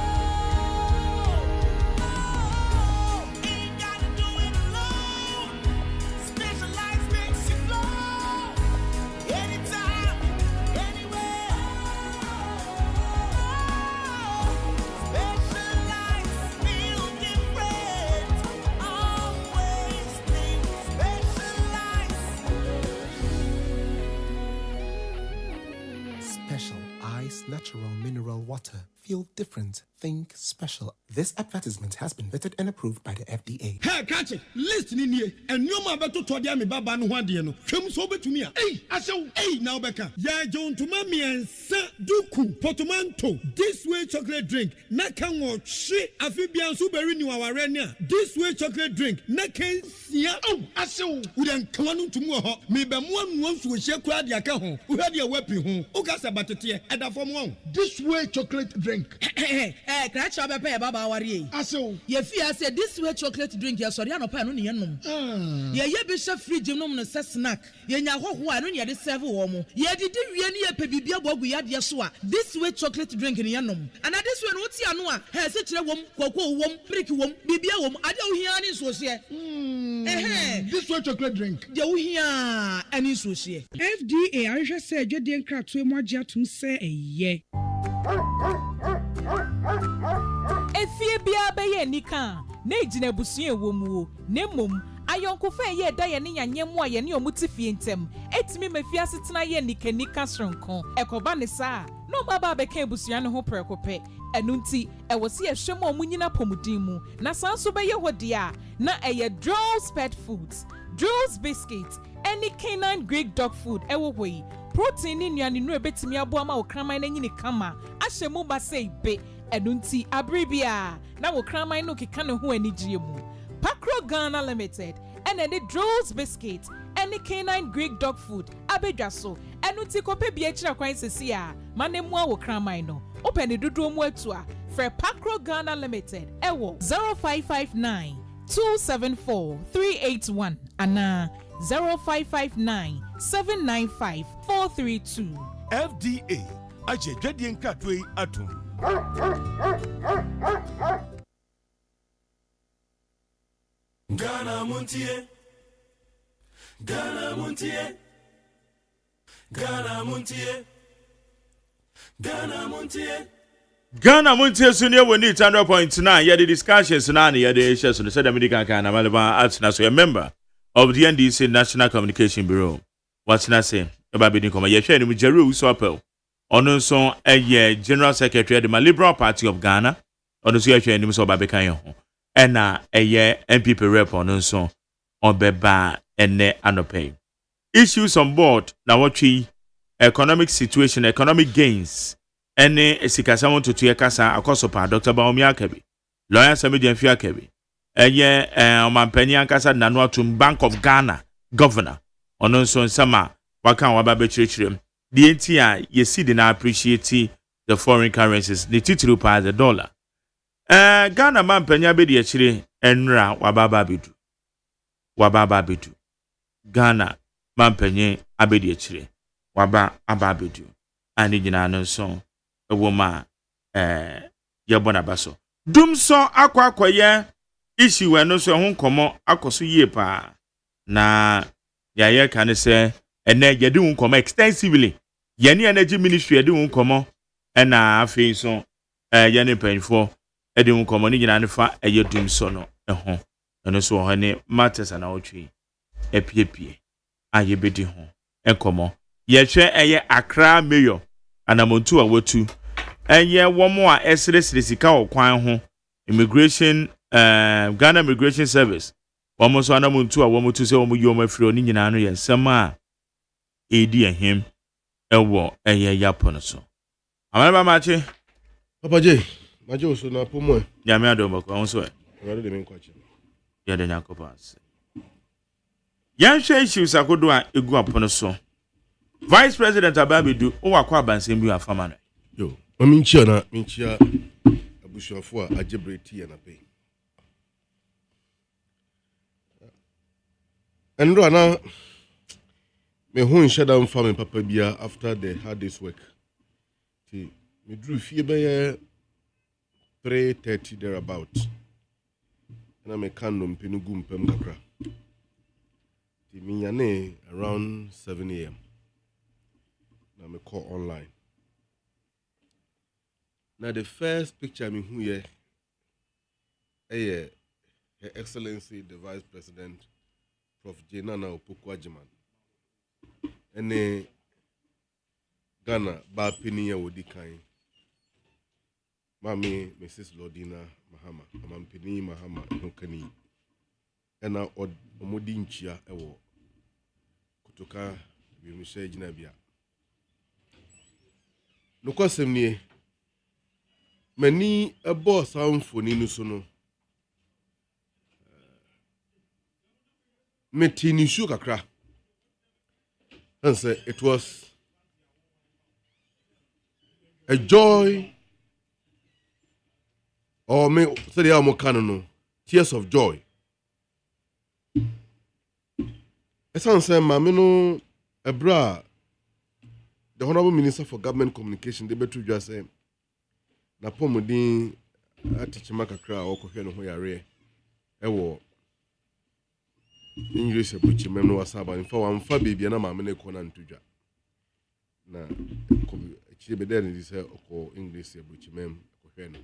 Ain't gotta do it alone. Specialized makes you flow. Anytime, anywhere. Specialized feel different. Always think Special ice, natural mineral water. Feel different. Think special. This advertisement has been vetted and approved by the FDA. Hey, catch it. Listen in here. And you ma beto to dia me baba no hwade no. Hwem so betumi a. Hey, asew. Hey, now beka. Ya John to ma miensa duku potomanto. This way chocolate drink. Na kan wo hwe afibian so beri ni waware ni a. This way chocolate drink. Na kan sia. Oh, asew. We dan kan no tumu ho. Me be mo anu nso hye kura dia ka ho. Wo hwade a wapi ho. O ka sa batete e da fom ho. This way chocolate drink. Crash up a baba worry. Aso. Ye fear said this way chocolate drink, ya sorry, no pan on the enum. Ye bishop free gymnum and snack. Ye nya ho no ye de serve womo. Ye did ye pebibia bogu yad yaswa. This way chocolate drink in yanum. And at this one, what's yanua? Has such a wom, cocoa wom, pricky wom, bibia wom, I don't hear any so This way chocolate drink. You hear any so FDA, I just said, you didn't crack to more to say a ye. Efie bia beye nika na ejina busue womuo na mom ayonkofa ye da ye ne yanyemu a ye ne omutifie ntem etimi mafia setena ye nika sonkon ekoba ne saa no baba beka busua ne ho prekope enunti ewose ye hwem omunyina pomudin mu na sanso beye hode a na eye Draws Pet Foods Jules biscuits, any canine Greek dog food, ewo protein in your new betimi abuama o krama na nyini kama, ashe mu ba say be, edunti abribia, na wo krama no kika ne ho anigye mu. Pakro Ghana Limited, and any Jules biscuits, any canine Greek dog food, abedwaso, edunti kope bi achira kwan sesia, mane mu a wo krama no, open the dudu mu atua, for Pakro Ghana Limited, ewo 0559 274 381 and 0559 795 432. FDA Agyeman Katwe Atum. Ghana Montie, Ghana Montie, Ghana Montie, Ghana Montie. Ghana Montie Senior we need 100.9. Yeah, the discussions na yeah the issues so the said American can Malaba so a member of the NDC National Communication Bureau. What's not saying about being come? Yeah, share with Jeru Sopel. On so a General Secretary of the Liberal Party of Ghana. On so share him so Babekayo. And a MPP rep on so on beba and ne anope. Issues on board now what we economic situation, economic gains. Ene esikasa won tutu yakasa akosopa Dr. Baomi Akabi lawyer Samedian Fi Akabi eye omampani ankasa nanu atum Bank of Ghana governor ono nso nsama waka waba be chirechirem the entia yesi dey na appreciate the foreign currencies the titulu pa the dollar Ghana mampani abedi achire enra wababa bidu Ghana mampani abedi achire waba ababidu ani jina nso woma yebona baso dumso akwakoye ishi we no so ho komo akoso yie pa na yaye kan se ene yedi ho komo extensively yene energy ministry yedi ho komo na afi so yene panfo edi ho komo ni nyina ne fa eye dumso no ho eno so ho ne matters na otwi epiepie ayebedi ho enkomo ye hwe eye Accra mayor anamontu a wotu enye womo a esresre sika okwan ho immigration Ghana Immigration Service womo so anamontu a womotu se womo yoma firo ni nyina no ye nsem a edi ehim ewo eye yapono so amaba mache Papa J maje so na pomo ya me adom ko so ngado de me nkwache ya de nyakopas ya hwe issues akodo a egu apono so Vice President Ababidu o wakwa abansem bi afama no yo minchia abusuafo a agebreti ya na pe enro na me hu nshada mfa me papa bia after the hardest work ti me drew fie be 3:30 thereabout na me kan no mpenu gu mpem kakra ti minyane around 7 am na me call online. Now the first picture me who here, Her Excellency the Vice President, Prof. Jenana Opoku Agyeman. Ene Ghana ba peniya wodi kan. Mami Mrs. Lordina Mahama, Amampeni Mahama Nkani. Ena omodi nchia ewo kutoka bimishe jinabia. No kwasem nie mani a boss amfoni no so no metini shu kakra and say it was a joy or me say ya mo kan no tears of joy esan say mama no ebra the Honorable Minister for Government Communication, they better just say, na pomodin atichima kakra okohwe no ho yare ewo English ebuchi mem no wasaba in fa wamfa bebia na maame ne kona ntudwa na echi be there ni say oko English ebuchi mem okohwe no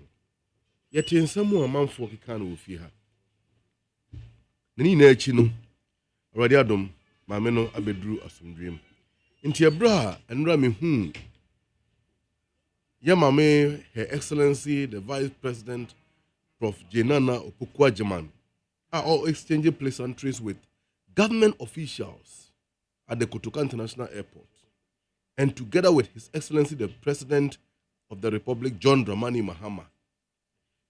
yeti nsamu amanfo kika na ofie ha nani na echi no awade adom maame no abeduru asomdwem Inti abra enra me hu ya mame Her Excellency the Vice President Prof. Jenana Opoku Agyeman are all exchanging pleasantries with government officials at the Kotoka International Airport, and together with His Excellency the President of the Republic, John Dramani Mahama.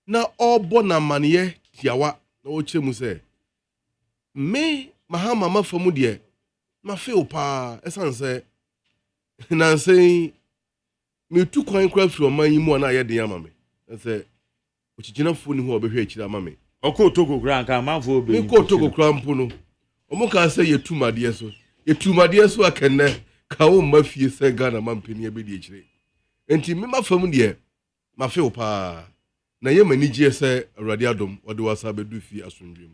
Now, all bona maniye tiawa na oche mu say, me Mahama ma famu de ma feel pa esan say na say me tu kwan kra firi oman yi mu na ye de ama me. Say ochichina fo ni ho obehwe akira ama me. Oko Togo kra nka manfo obe. Me ko Togo kra mpo no. Omo ka say yetumade so. Yetumade so akenne ka wo mafie say Ghana mampeni abedi akire. Enti me ma famu de ma feel pa na ye mani gie say awurade adom ode wasa bedu fi asundwem.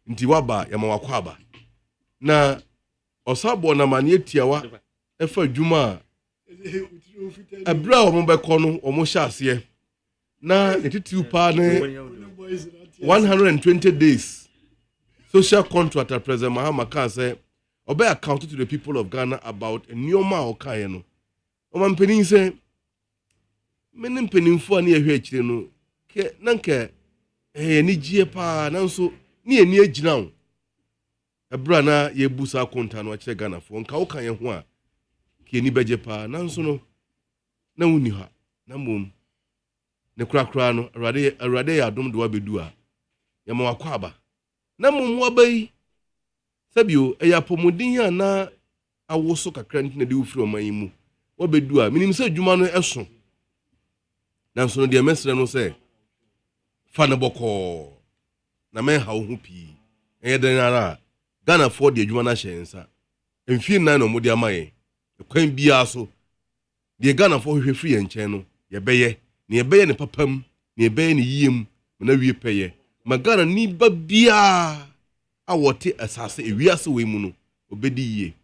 Nti waba ya ma wakwa aba. Na osabo na mane atiawa efa dwuma abra omo bekọ no omo hya ase na etitiu pa ne 120 days social contract at President Mahama can say obey account to the people of Ghana about a new ma okaye no oman penin say menim penimfo ani ehwe akire no ke nanka ni gie pa nanso ni eni agina wo abra na ye busa konta no akire Ghana fo nka wo kan ye ho a ke ni beje pa nanso no na wuni ha na mom ne krakra no awrade ya adom do abedu a ya ma wakwa aba na mom wabai sabio eya pomodin ya na awoso kakra ntina de ufiri oman yi mu wabedu a minim se adwuma no eso nanso no de mesre no se fa na boko na men ha wo hu pi den ara Ghana for de adwuma na hyensa emfie nan no mo de amaye kwan bia so de Ghana for hwehwe free enchen no ye beye ne papam ne beye ne yiem na wie peye magana ni ba bia awote asase ewiase we mu no obedi yie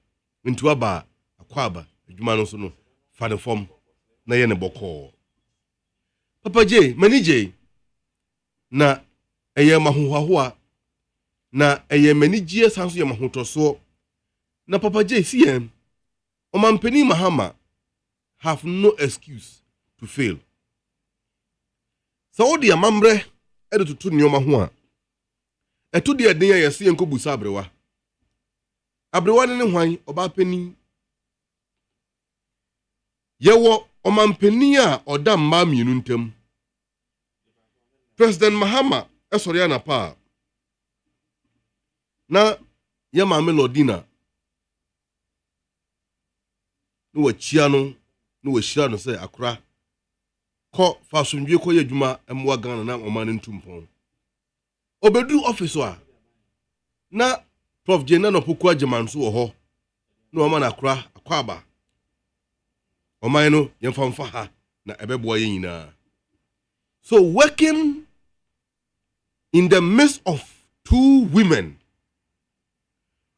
ntu aba akwaba adwuma no so no fa ne fom na ye ne boko Papa J manije na eye mahohahoa na eye manigie sanso ye mahotoso na Papa J CM Omampeni Mahama have no excuse to fail. Saudi amambre edo tutu nyoma ho a. Eto de eden ya yesi enko busa abrewa. Abrewa ne hwan oba pani. Yewo omampeni a oda mma mienu ntem. President Mahama esori ana pa. Na ye ma melodina no wachia no washira no say akura ko fa sundwe ko yadwuma emwa Ghana na omane ntumpon obedu office a na Prof Jena no poku agyeman so wo ho na o ma na akura akwaba omane no yemfamfa ha na ebeboa ye nyina. So working in the midst of two women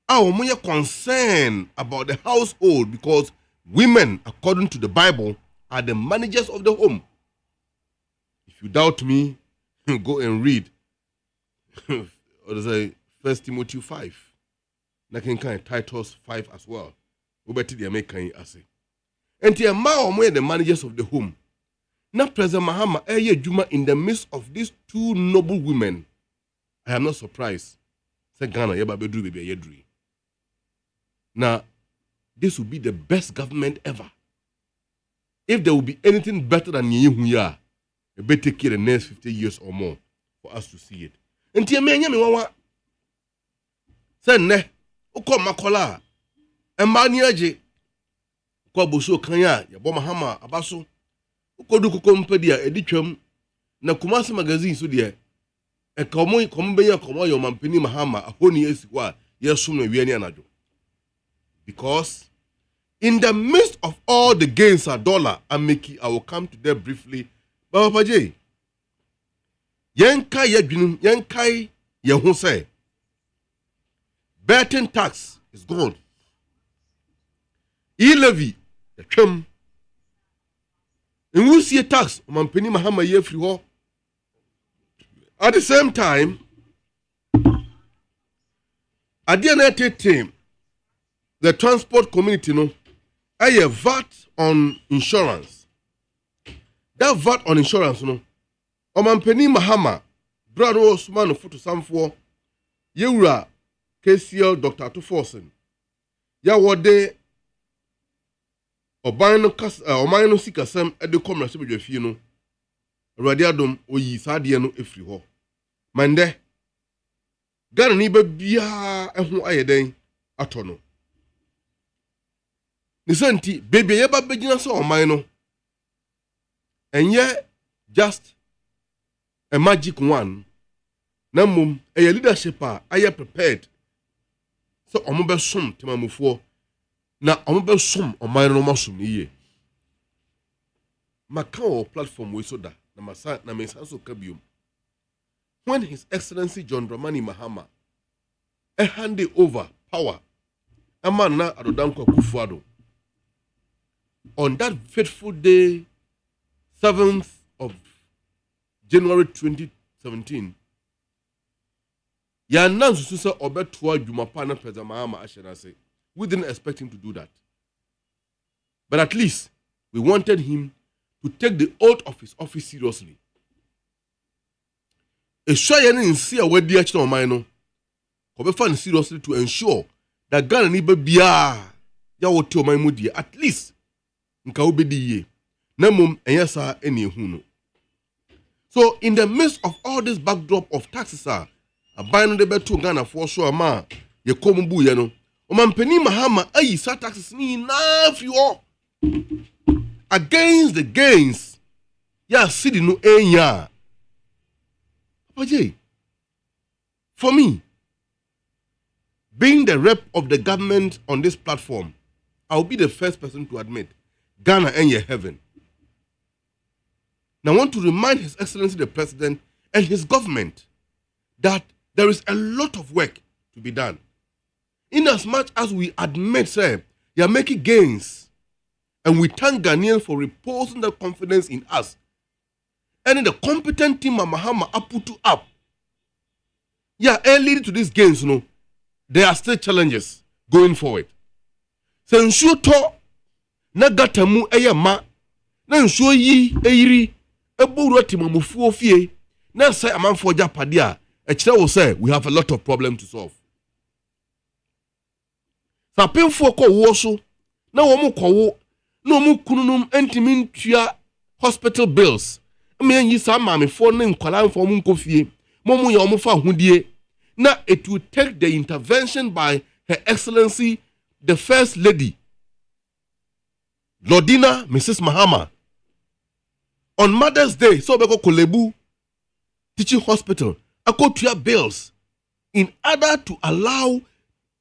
our more concern about the household because women, according to the Bible, are the managers of the home. If you doubt me, go and read. What is it? 1 Timothy 5. Na can Titus 5 as well. Ubeti the American ase. And the amount the managers of the home. Na President Mahama eye juma in the midst of these two noble women. I am not surprised. Say Ghana yeba bedru baby yedru. Now, this will be the best government ever. If there will be anything better than Yehuya, it better take care the next 50 years or more for us to see it. And tia me wawa. Say ne, uko makola. Embani aje. Uko boso kanya, ya bo Mahama abaso. Uko du kuko mpedia editwam na Kumasi magazine so de. E komo be ya komo yo mampeni Mahama ahoni esiwa yesum na wiani anajo. Because in the midst of all the gains at dollar and Mickey, I will come to that briefly. Baba J. Yankai yedwinum, yankai yehun say. Betting tax is gone. E-levy, the trim. And we see a tax, Mampeni Mahama ye free ho. At the same time, at the United team, the transport community, no, I have VAT on insurance. That VAT on insurance, no, Omampeni Mahama, Brado Osman of Futu Samfo, Yura, KCL Dr. Tuforsen. Ya wode oban no kas oman no sikasem e de komrase bedwafie no. Awurade adom oyi saade no efiri ho. Mande Ghana ni ba bia eho ayeden ato no. Nisanti bebe ye ba begina so oman no. Enye just a magic one. Namum a leadership are prepared. So omobe som temamufo na omobe som oman no masum ye. Macau platform we soda na masa na mensanso kabium. When His Excellency John Dramani Mahama handed over power, a man na Adodankwa Kufuado, on that fateful day, 7th of January 2017, ya announced Susa Obetua Jumapana President Mahama Ashenase. We didn't expect him to do that. But at least we wanted him to take the oath of his office seriously. A shayani in see a wedi action on mine. Obefa seriously to ensure that Ghana ni bia ya wote o man mudi at least nka obedi ye. Na mum enyasa eni ehunu. So in the midst of all this backdrop of taxes aban no de beto Ghana for so ama ye kombu ye no. Omampeni Mahama ayi sa taxes ni na fio against the gains ya sidi no enya. For me, being the rep of the government on this platform, I'll be the first person to admit Ghana ain't your heaven. Now I want to remind His Excellency the President and his government that there is a lot of work to be done. In as much as we admit, sir, you are making gains, and we thank Ghanaians for reposing their confidence in us, and in the competent team of Mahama Aputu up. Yeah, leading to these gains, there are still challenges going forward. So ensure to na gatamu ma na ensure yi eyiri eburu timamufu ofie na say amanfo japade a ekire wo say we have a lot of problems to solve. Sapemfo ko wo so na wo mu kowo na wo mu kununum entimi ntua hospital bills. Me yi sa mamefo ne nkwalanfo mu nkofie momu ya omufa hudie na it will take the intervention by Her Excellency the First Lady Lordina Mrs. Mahama on Mother's Day. So beko Kolebu Teaching Hospital akotua bills in order to allow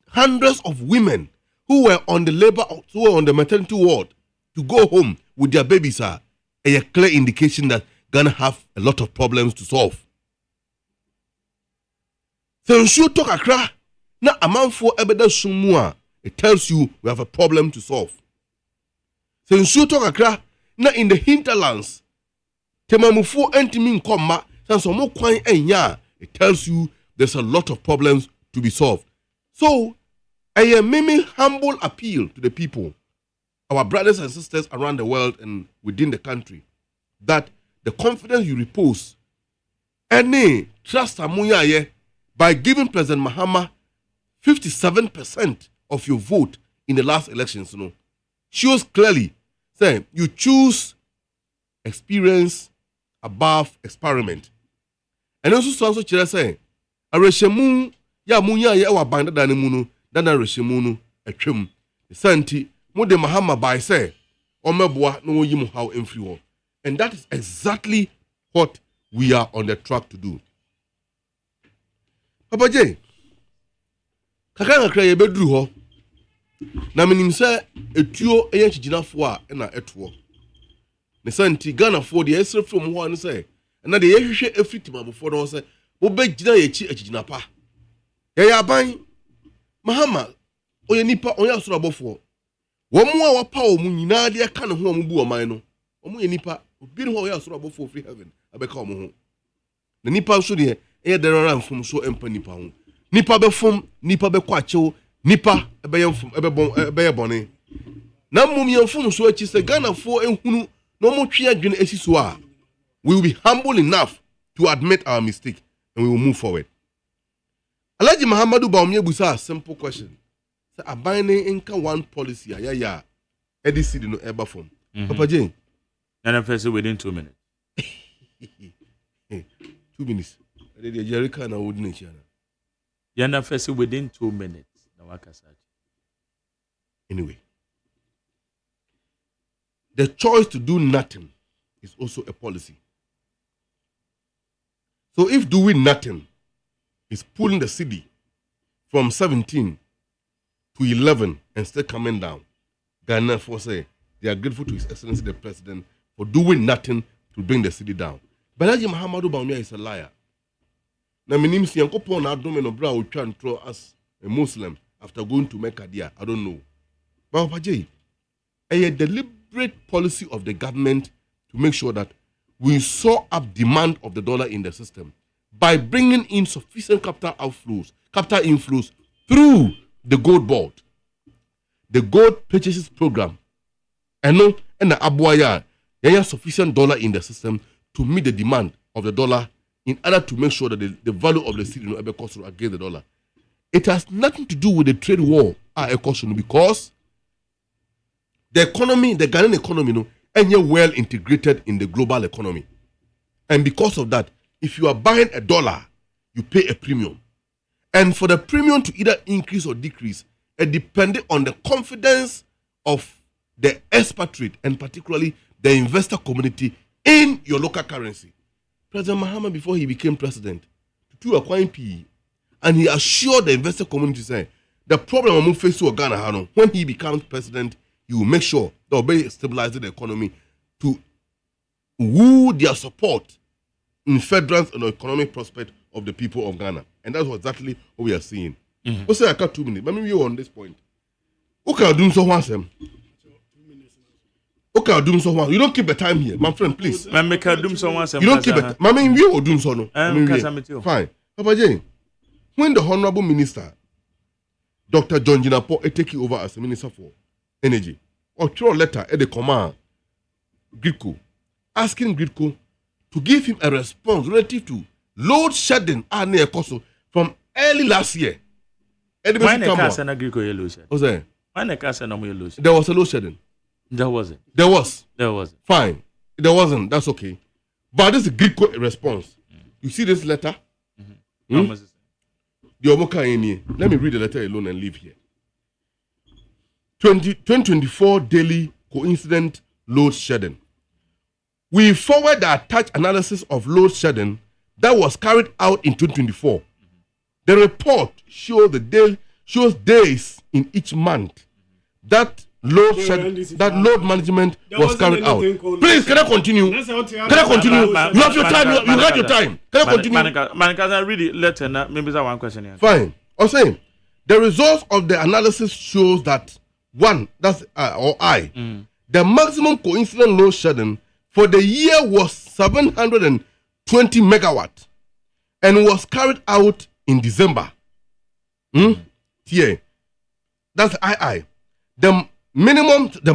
hundreds of women who were on the maternity ward to go home with their babies a clear indication that Ghana have a lot of problems to solve. So ensure talk akra na amanfo ebeda sumua, it tells you we have a problem to solve. So ensure talk akra na in the hinterlands temamufo entimi nkoma sanso mo kwan enya, it tells you there's a lot of problems to be solved. So I am making humble appeal to the people, our brothers and sisters around the world and within the country, that the confidence you repose, any trust amuya by giving President Mahama 57% of your vote in the last elections, shows clearly saying you choose experience above experiment. And also saying, a reshemu ya munya ya wa banda dani munu dana reshemu etwem. Santi mo de Mahama by say omeboa no yimu how emfri. And that is exactly what we are on the track to do. Papa J, kakanga kra ye bedru ho. Na minim se etuo eye chijinafo a na etwo. Ne santi Ghana for the esre from ho an say na de ye hwehwe efritimamfo no say wo begina ye chi achijinapa. Ye yaban Mahama oye nipa oye asorabofo. Wo mu a wapa wo mu nyina de ka ne ho mu bu oman no. Wo mu ye nipa obi ne ho oye asorabofo free heaven abeka wo ho. Na nipa so de e de rara mfom so empa nipa ho. Nipa be fom, nipa be kwachew, nipa ebe yemfom ebe ye bone. Na mum yemfom so achi se Ghana fo ehunu no mo twe adwene esiso a. We will be humble enough to admit our mistake and we will move forward. Alhaji Alhaji Muhammadu Bawumia busa a simple question. Say abane inka one policy ya EDC no eba form. Papa Jane. And first within 2 minutes. 2 minutes. The Jericho na wouldn't chana. Yana first within 2 minutes. Na wakasaji. Anyway. The choice to do nothing is also a policy. So if doing nothing is pulling the city from 17 to 11 and still coming down, Ghana for say they are grateful to His Excellency the President for doing nothing to bring the city down. But Alhaji Muhammadu Bawumia is a liar. Now, my name is Yankopon Adomeno Bra Uchantro as a Muslim after going to Mecca there. I don't know. But Papa J, a deliberate policy of the government to make sure that we saw up demand of the dollar in the system by bringing in sufficient capital inflows through the gold board, the gold purchases program, and the Abuaya, there is sufficient dollar in the system to meet the demand of the dollar in order to make sure that the value of the city no ever cost against the dollar. It has nothing to do with the trade war because the economy, the Ghanaian economy, and well integrated in the global economy. And because of that, if you are buying $1, you pay a premium. And for the premium to either increase or decrease, it depends on the confidence of the expatriate and particularly the investor community in your local currency. President Mahama, before he became president, to acquire PE, and he assured the investor community saying the problem I'm facing with Ghana, when he becomes president, he will make sure that will be stabilizing the economy to woo their support in federal and economic prospect of the people of Ghana. And that's exactly what we are seeing. What's I got 2 minutes? Let me be on this point. Okay, I'll do so once. Okay, I'll do so once. You don't keep the time here, my friend, please. You don't keep it. Mammy, we will do so. No. Fine. Papa Jane, when the Honorable Minister, Dr. John Jinapo, take you over as a Minister for Energy, or throw a letter at the command, Gridco, asking Gridco to give him a response relative to load shedding from early last year. Why the cast and Gridco yellow shed? Was there? Why the cast and yellow shed? There was a load shedding. There wasn't. There was. There wasn't. Fine. There wasn't. That's okay. But this is a Gridco response. You see this letter? The Omoka let me read the letter alone and leave here. 2024 daily coincident load shedding. We forward the attached analysis of load shedding that was carried out in 2024. The report shows days in each month that load management was carried out. Please, can I continue? Can I continue? You have your time. You have your time. Can I continue? Can I read it letter? Maybe that one question here. Fine. I'm saying the results of the analysis shows that the maximum coincident load shedding for the year was 720 megawatt and was carried out in December. Here, that's II. The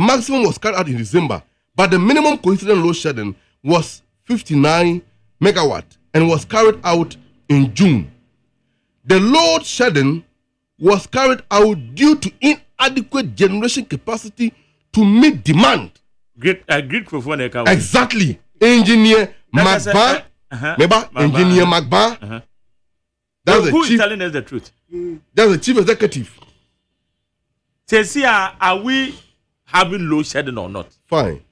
maximum was carried out in December, but the minimum coincident load shedding was 59 megawatt and was carried out in June. The load shedding was carried out due to inadequate generation capacity to meet demand. Exactly. Engineer Magba. Engineer Magba. That's who is telling us the truth? That's the chief executive. Are we having load shedding or not? Fine.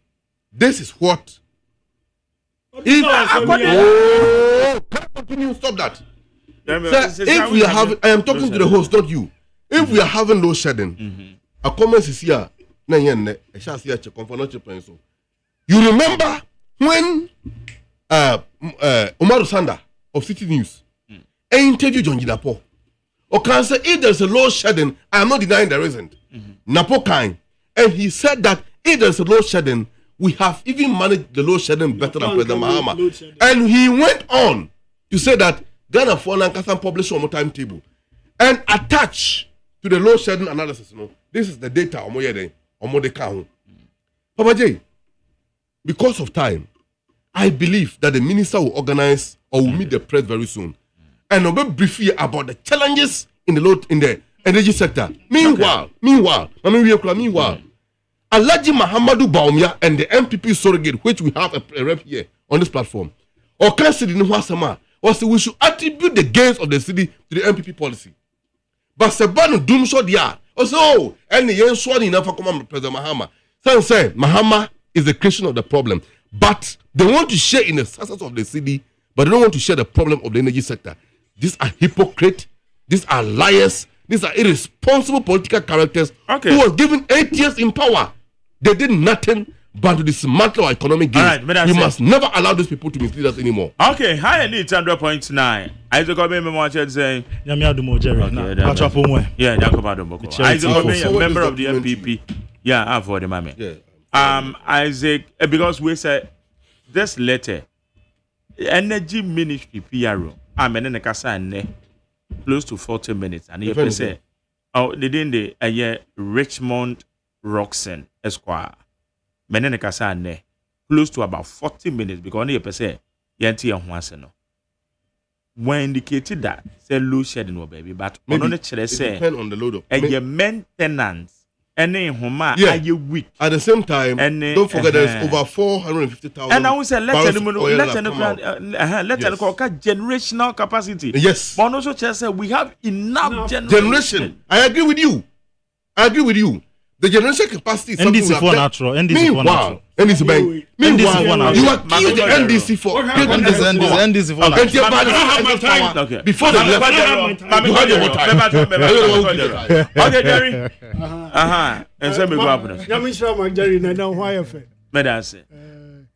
This is what. Can I continue? Stop that. Sir, if we are having, I am talking to the host, not you. If we are having load shedding, a comment is here. You remember when Umaru Sanda of City News interviewed John Jidapo? Or can say if there's a load shedding, I am not denying there isn't. Napo kind. And he said that if there's a load shedding, we have even managed the load shedding better than President Mahama. And he went on to say that Ghana for Lancaster published on a timetable and attach to the load shedding analysis. This is the data Papa J, because of time, I believe that the minister will organize or will meet the press very soon and I'll brief you about the challenges in the energy sector. Meanwhile, Alhaji Mahamadou Bawumia and the MPP surrogate, which we have a rep here on this platform, or Council in Nwasama, was we should attribute the gains of the city to the MPP policy. But Sebano Dumso Dia, also, and the young Swadi enough for President Mahama. Some say Mahama is the creation of the problem, but they want to share in the success of the city, but they don't want to share the problem of the energy sector. These are hypocrites, these are liars, these are irresponsible political characters who were given 8 years in power. They did nothing but to dismantle our economic gains. Right, we must never allow these people to mislead us anymore. Okay, high need 100.9. Isaac Obey Memorial saying, yeah, Jacob Adomoko. Isaac Obey, a member of the MPP. Yeah, I've heard him, man. Isaac, because we said this letter, energy ministry PRO, I'm in the Casa close to 40 minutes. And you say, oh, they didn't Richmond Roxen Esquire. Menene kasa ne close to about 40 minutes because only a person yanti once no. When indicated that say load shedding no baby, but on the chere say depend on the load of your maintenance any homa are you weak at the same time. Don't forget there's over 450,000. And I will say let them generational capacity. Yes, but also say we have enough generation. I agree with you. The generation capacity is something NDC for natural. Meanwhile, NDC bank. Meanwhile, you are killing the NDC for NDC for natural. Okay. Before they left, you had your time. Okay, Jerry. And so we go up now. Yamisha Magari na why affair. Medase.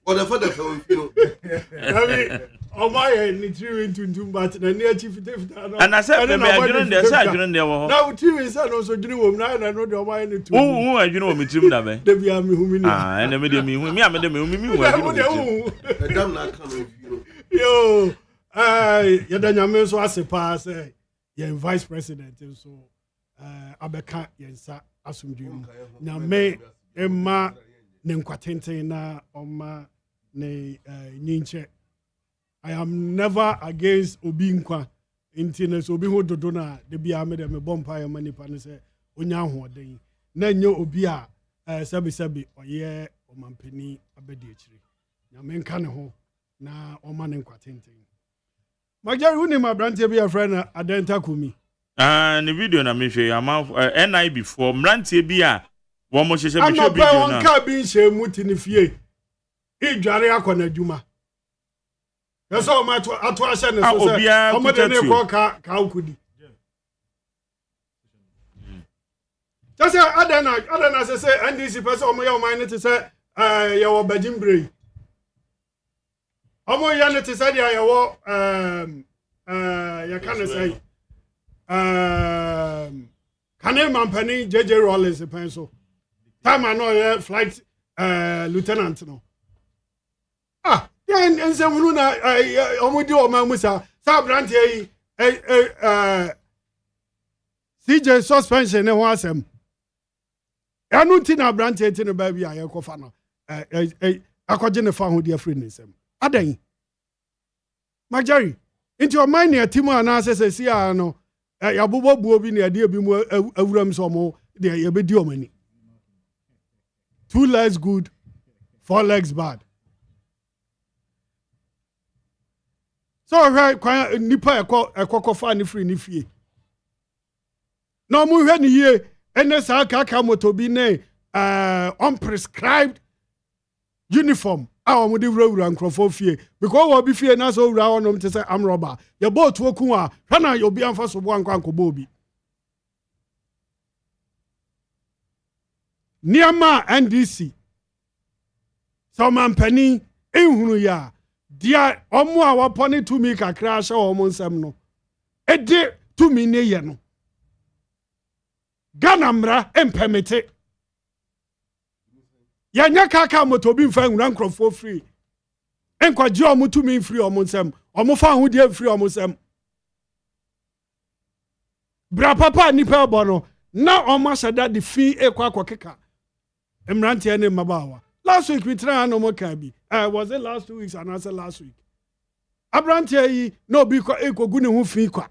Or the father from oh my ni three into but na near chief and I said maybe I didn't there say I didn't there now three is also doing wom na no the why ni two who I know me team na be dey be am hu mi ni and me dey me me am dey me the dam na come yo ya da nyame so asepa say ya vice president so abeka yensa asumdwem na me emma ne nkwatenten na oma ne nyinche. I am never against Obi Nkwa. Intines Obi ho dodo na de bia me de me bompa ya manipa ne se onya hoden. Na nye obi a sebi oye omampani abedi akiri. Na menka ne ho na oma ne nkwatenten. Majari uni ma brante bi a friend Adenta Kumi. Ne video na me hwe am NI before brante bi a wo mo hwehwe bi hwe video na. Ana pa won ka bi hye muti ne fie. Idware akona adwuma. That's all my atuasha ne so say omode ne ko ka ukudi. Just adana say NDC person omo ya oman ne say ya wo Bajimbre. Omo ya ne say dia ya wo ya kan say Kane Mampani JJ Rollins penso. Time no ya flight lieutenant no. And some Luna, Omudi or Mamusa, Sabrante, CJ suspension, and was him. I don't think I've granted in a baby. I go for a cogenitor who dear friend is him. Aday Majari into your mind near Timo and answers a Siano, Yabubo Bobi near dear Bimo, a room some more, dear Yabedio many. 2 legs good, 4 legs bad. So right nipa ekoko ni free ni fie no mu hwe ni ye ene sa kaka motobi ne unprescribed uniform a mo de wura nkrofo fie because we be fie na so wura onom te say am robber ye boat oku a hwa na ye obi amfa so bo anko obi niama NDC so mampani ehunu ya dia omo a wapone to me kakra hye omo nsem no ede to me ne ye no ganamra empemete ya nya kaka motobi mfa nwura nkrofo free enkwaje omo to me free omo nsem omo fa ho dia free omo nsem bra papa nipa obo no na omo sada de fi ekwa akokeka emrante ne mabawa. Last week we tried no more kabi. Was it last 2 weeks and I said last week? abrante yi na obi ko ekogu ne ho fi kwa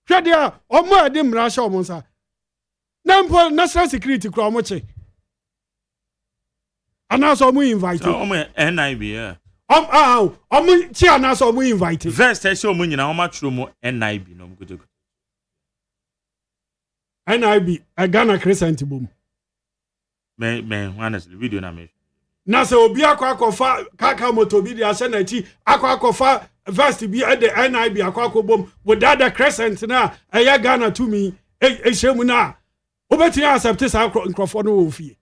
hwede a omo ade mra hye omo nsa na mpo national security kura omo che anaso omo invite omo NIB yeah omo chi anaso omo invite first say omo nyina omo atro mo NIB no mo gojo NIB Ghana Crescent bom me honestly video na me na se obi akwa kaka moto bi dia se na chi akwa vest bi e de NIB akwa bom with that Crescent na eya Ghana to me e shemu na obeti accept sa nkrofo no wo fie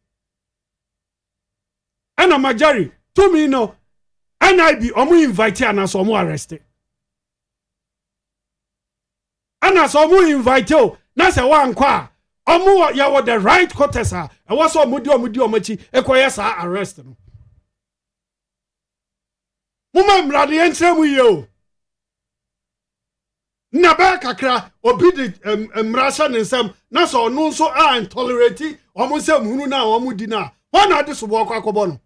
ana majari to me no NIB omo invite ana so omo arrest ana so omo invite o na se wan kwa omo ya wo the right quarters e was omudi omachi ekoye sa arrest no muma mrade entremu yo na ba kakra obi di mrasha nsem na so no so intolerate omo sem hunu na omo di na wana ade so bo kwakobo no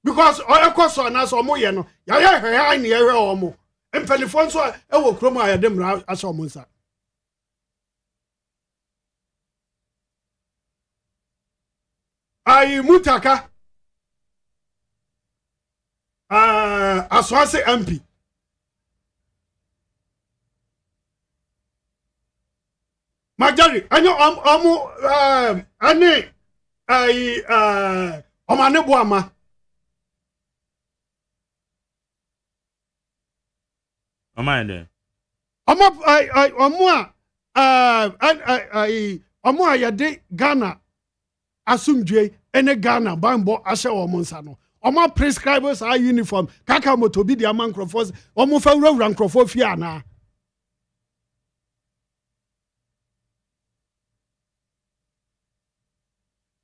because ekoso na so omo ye no ya hwe ni hwe omo empelifon so e wo kromo ayade mra asa omo nsa ai mutaka aswase MP majari anyo omu ani ai omane boama omane omu a yade Ghana asumdwe ene Ghana bambo ashe omonsa no omo prescribers are uniform kaka moto bi dia man crofos omo fa wura crofo fi ana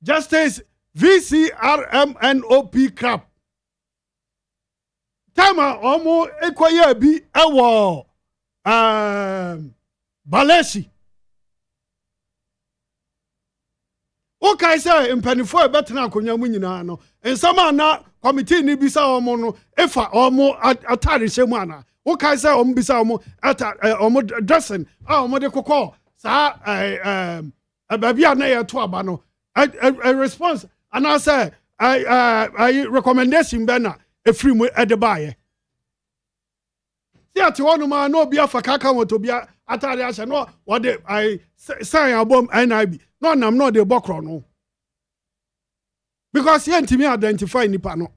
Justice VCRMNOP crap tama omo ekoye bi ewo Baleshi okay say impanifo e betena akonya mu nyina no ensama na committee ni bisa omo no efa omo atare shemu ana okay say omo bisa omo omo dressing omo de kokọ sa babia na ye to aba no a response and I say I recommendation be na efri mu e de baaye see ati wonu ma no bia fa kaka moto bia atare ashe no what the I sign abom NIB no nam no de bokro no because ye ntimi identify nipa no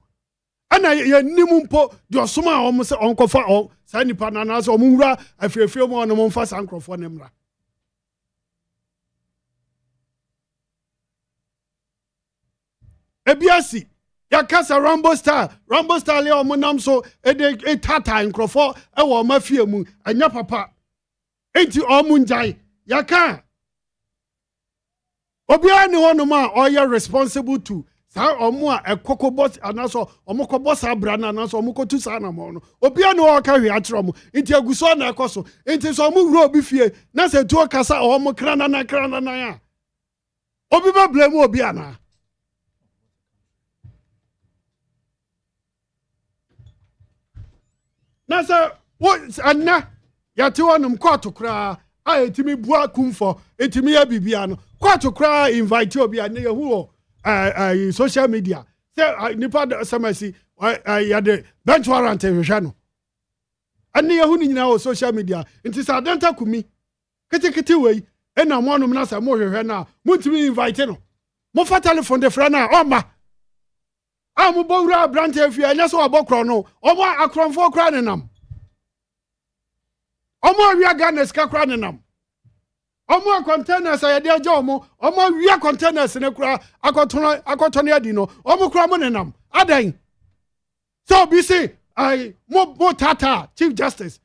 ana ye nimu mpo de osoma a omo se onkofa on sa nipa na na so omo wura afefie mo no mo mfa sankrofo ne mra ebiasi ya kasa Rambo Star le omo nam so e tata nkrofo e wo mafie mu anya papa enti omo njai ya ka obia ni wonu ma oye responsible to sa omo a ekoko boss anaso omo ko boss abra na anaso omo ko tu sa na mo no obia ni o ka hwe atro mo enti aguso na ekoso enti so omo wuro obi fie na se tu kasa omo krana na ya obi ba blame obi ana na se wo anna ya ti wonum court kra a etimi bua kumfo etimi ya bibia no court kra invite obi a ne hu social media say nipa samasi ya de bench warrant ehwehwa no ane hu ni nyina o social media nti sa denta kumi kete wei ena mo anum na sa mo hwehwe na muntimi invite no mo fa telephone de fra na o ma amu bowura branch afia anya so abokro no omo akronfo kra ne nam omo awia Ghana ska kra ne nam omo containers ayade aja omo awia containers ne kra akotono adi no omo kra mo ne nam adan so be say I mo tata Chief Justice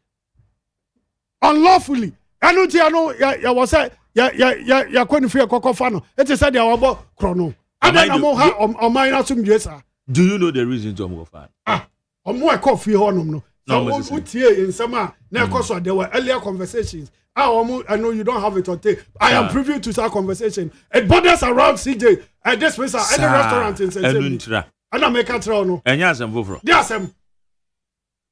unlawfully anuti anu ya was ya kwani fi kokofa no it is said ya wabo krono adan na mo ha o minor sumdwe sa. Do you know the reason to go far? Omo e coffee honum no. So utie in summer na koso there were earlier conversations. I know you don't have it on tape. I am privy to that conversation. It borders around CJ at this place any restaurant in Sense. And I make a try no. Enya asem foforo. There asem.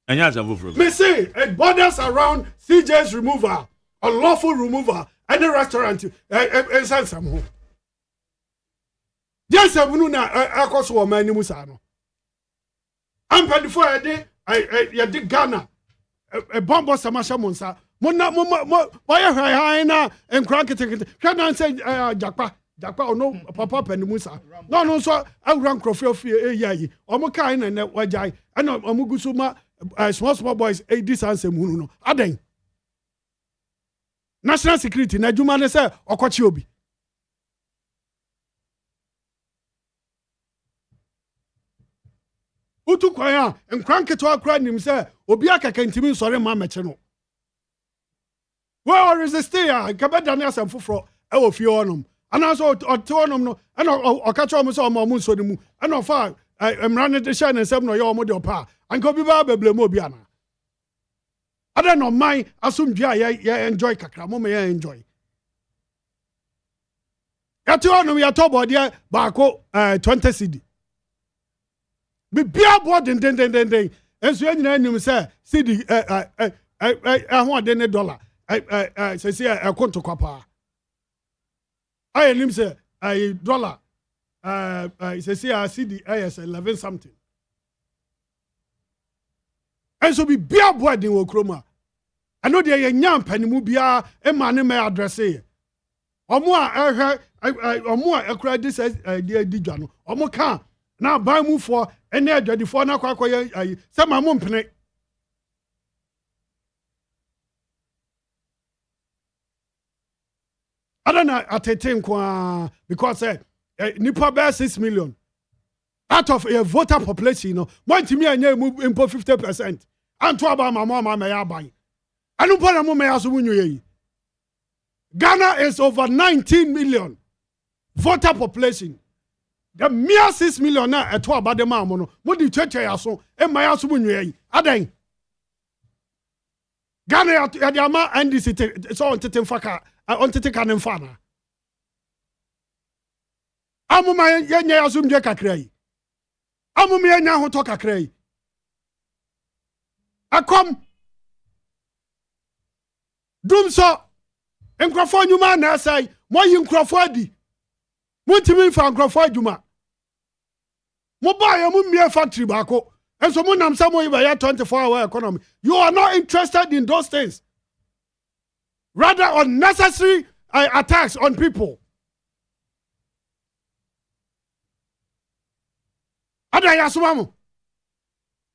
Anya asem foforo. Me say it borders around CJ's removal, unlawful removal, any restaurant and send some home. Just a na akos wo man ni musa no. Am pedi for a day I did Ghana. A bomb samasha monsa. Mona why high na and crank it. Can I say Japa no papa pedi musa. No so I rank crofio ye omo kai na wajai and omugusuma small boys this answer munu no. Aden. National security na juma ne say okochi obi. Utu kwaya nkranke to akra nim say obi akaka ntimi sore ma meche no. Well resist ya kabeda na asem foforo e wo fie onom. Ana so ote onom no ana okacha omo so omo nso ni mu. Ana ofa emra ne de sha ne nsem no ye omo de opa. Anka obi ba beblem obi ana. Ada no man asumdua ye enjoy kakra mo me ye enjoy. Yate onom ya to bode ba ko 20 cedi. Bibia board den enso anyina anim say cedi ho de ne dollar say say akonto kwapa ayenim say dollar say say cedi is 11 something enso bibia board den wo kroma ano de ye nyam panimu bia e ma ne me address e omo a omo a ekura dis de dwa no omo kan na ban mu for ene adwadifo na kwakoye se ma mo mpene adana atete kwa because nipa be 6 million out of a voter population no montimi anya mu impo 50% anto aba ma me ya ban anu po na mo me aso munyo yi Ghana is over 19 million voter population. The mere 6 million na eto abade ma mo no mo di twetwe yaso e ma yaso mu nwe yi adan Ghana ya di ama NDC so on tete faka on tete kan mfa na amuma yenya yaso mje kakra yi amuma yenya ho to kakra yi akom dum so nkrofo nyuma na sai mo yi nkrofo adi Montimi fa nkrofo adwuma mo ba ya mo mie factory bako enso mo nam samo yi ba ya 24-hour economy. You are not interested in those things, rather unnecessary attacks on people. Ada ya suma mo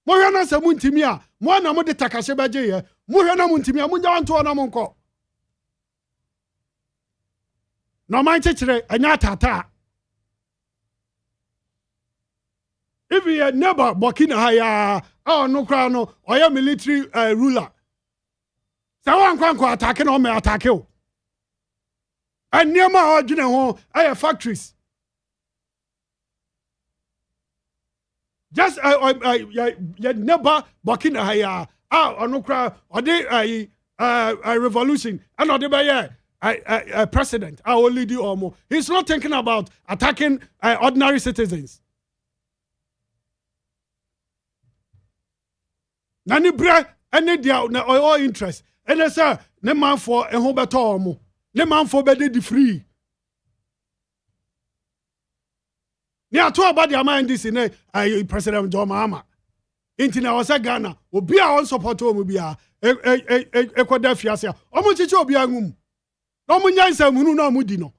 hwe na se Montimi a mo na mo de takase baje ye mo hwe na Montimi a mo nya wanto na mo nko no man chechere anya tata. If you never Burkina haya no kra no oya military ruler sa wan kwanko attack no me attack o aniema o gine ho aye factories just you never Burkina haya no kra ode a revolution and ode be a president only do almost. He's not thinking about attacking ordinary citizens. Nani bra any dia na all interest. And say ne man for e ho beto omo. Ne man for be dey free. Ni ato about the mind this ne President John Mahama. Inti na wasa Ghana obi a on support omo bia e koda fiase. Omo chiche obi angum. No mo nyansa munu na mo di no.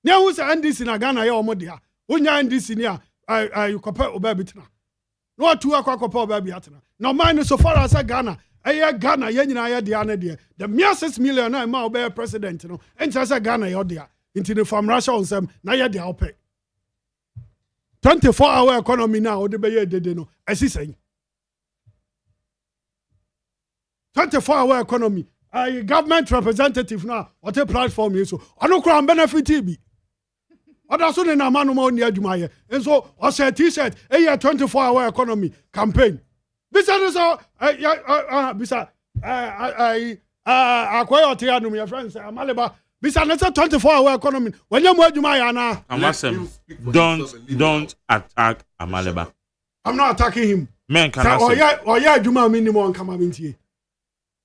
Nya hu se NDC na Ghana ye omo dia. Onya NDC ni you compare oba bitina. No two akwakopa oba biatena. No man so far as Ghana, Ghana ye nyina ye dia na dia. The mere 6 million na ma oba president no. Enta say Ghana ye dia. Inti the from Russia on sem na ye dia ope. 24-hour economy now ode be ye dede no. Esi say 24-hour economy. Government representative now what a platform you so I don't crown benefit be other so na man no ni adwuma ye and so o say t-shirt 24-hour economy campaign this is so bisa akoyo te anu my friends amaleba bisa na 24-hour economy when you mo adwuma ya na amasem don't attack Amaleba. I'm not attacking him. Men can oya adwuma minimum kama mintie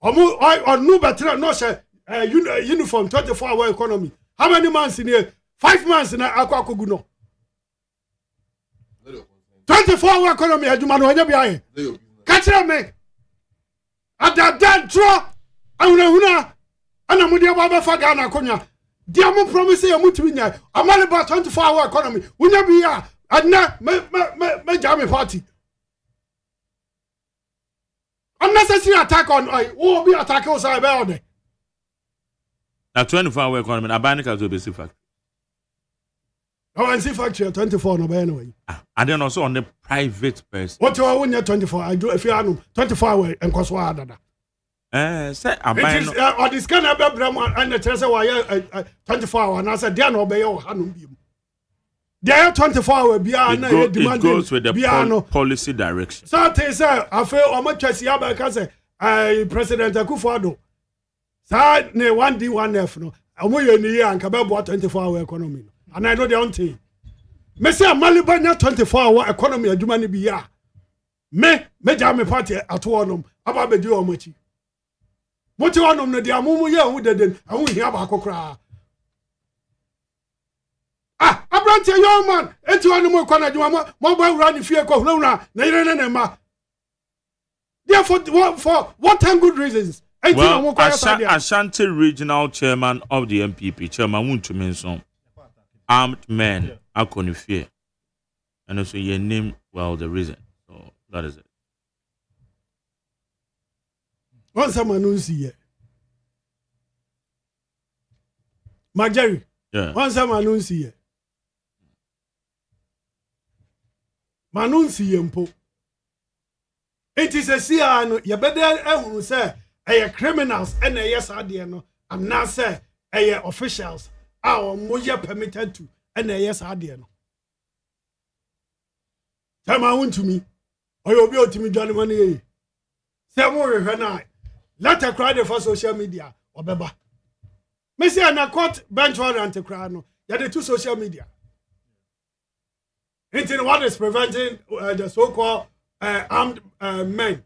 omo onu better no say uniform 24-hour economy. How many months in here? 5 months na akwakogu no 24-hour economy adwuma no onya bia ye catch me ada draw awuna ana mudi aba fa Ghana konya dia mo promise ya mutumi nya amale ba 24-hour economy unya bia adna me jam party unnecessary attack on who be attack us about there. Na 24-hour economy na banika zo be see fact. Oh, and see factory 24 no be anyway. And then also on the private person. What you want 24? I do if you are 24-hour and cost what other. Say abano. Or this can be bram and the tell say why 24-hour and I said they no be your hanum bi. They are 24-hour bia na demand. It goes with the policy direction. So they say I feel o ma twesi aba say President Akufo-Addo. Sa ne 1D 1F no. Omo ye ni anka be bo 24-hour economy. And I know the only. Me say Malibanya 24-hour economy adwuma ni bi ya. Me jam me party atonom aba be di omachi. Moti onom no dia mumu ye hu deden ahu hia ba akokra. Abrante young man enti onom ekwana adwuma mo ba wura ni fie ko hunawura na yire ne ma. Therefore for what ten good reasons. Well, Ashanti Regional Chairman of the MPP, Chairman Wuntuminson, armed men are fear. And also your name, well, the reason. So that is it. Once someone knows here. Majari. Yeah. Once someone knows here. Manunsi yempo. It is a siano, ya better who say criminals and yes idea no. I'm not say officials are more permitted to and yes idea no. Tell my own to me. Or you'll be able to me Johnny money. Say more when I let her cry for social media or beba. Messi and I caught bench warrant to cry no. Yeah, the two social media. Into what is preventing the so-called armed men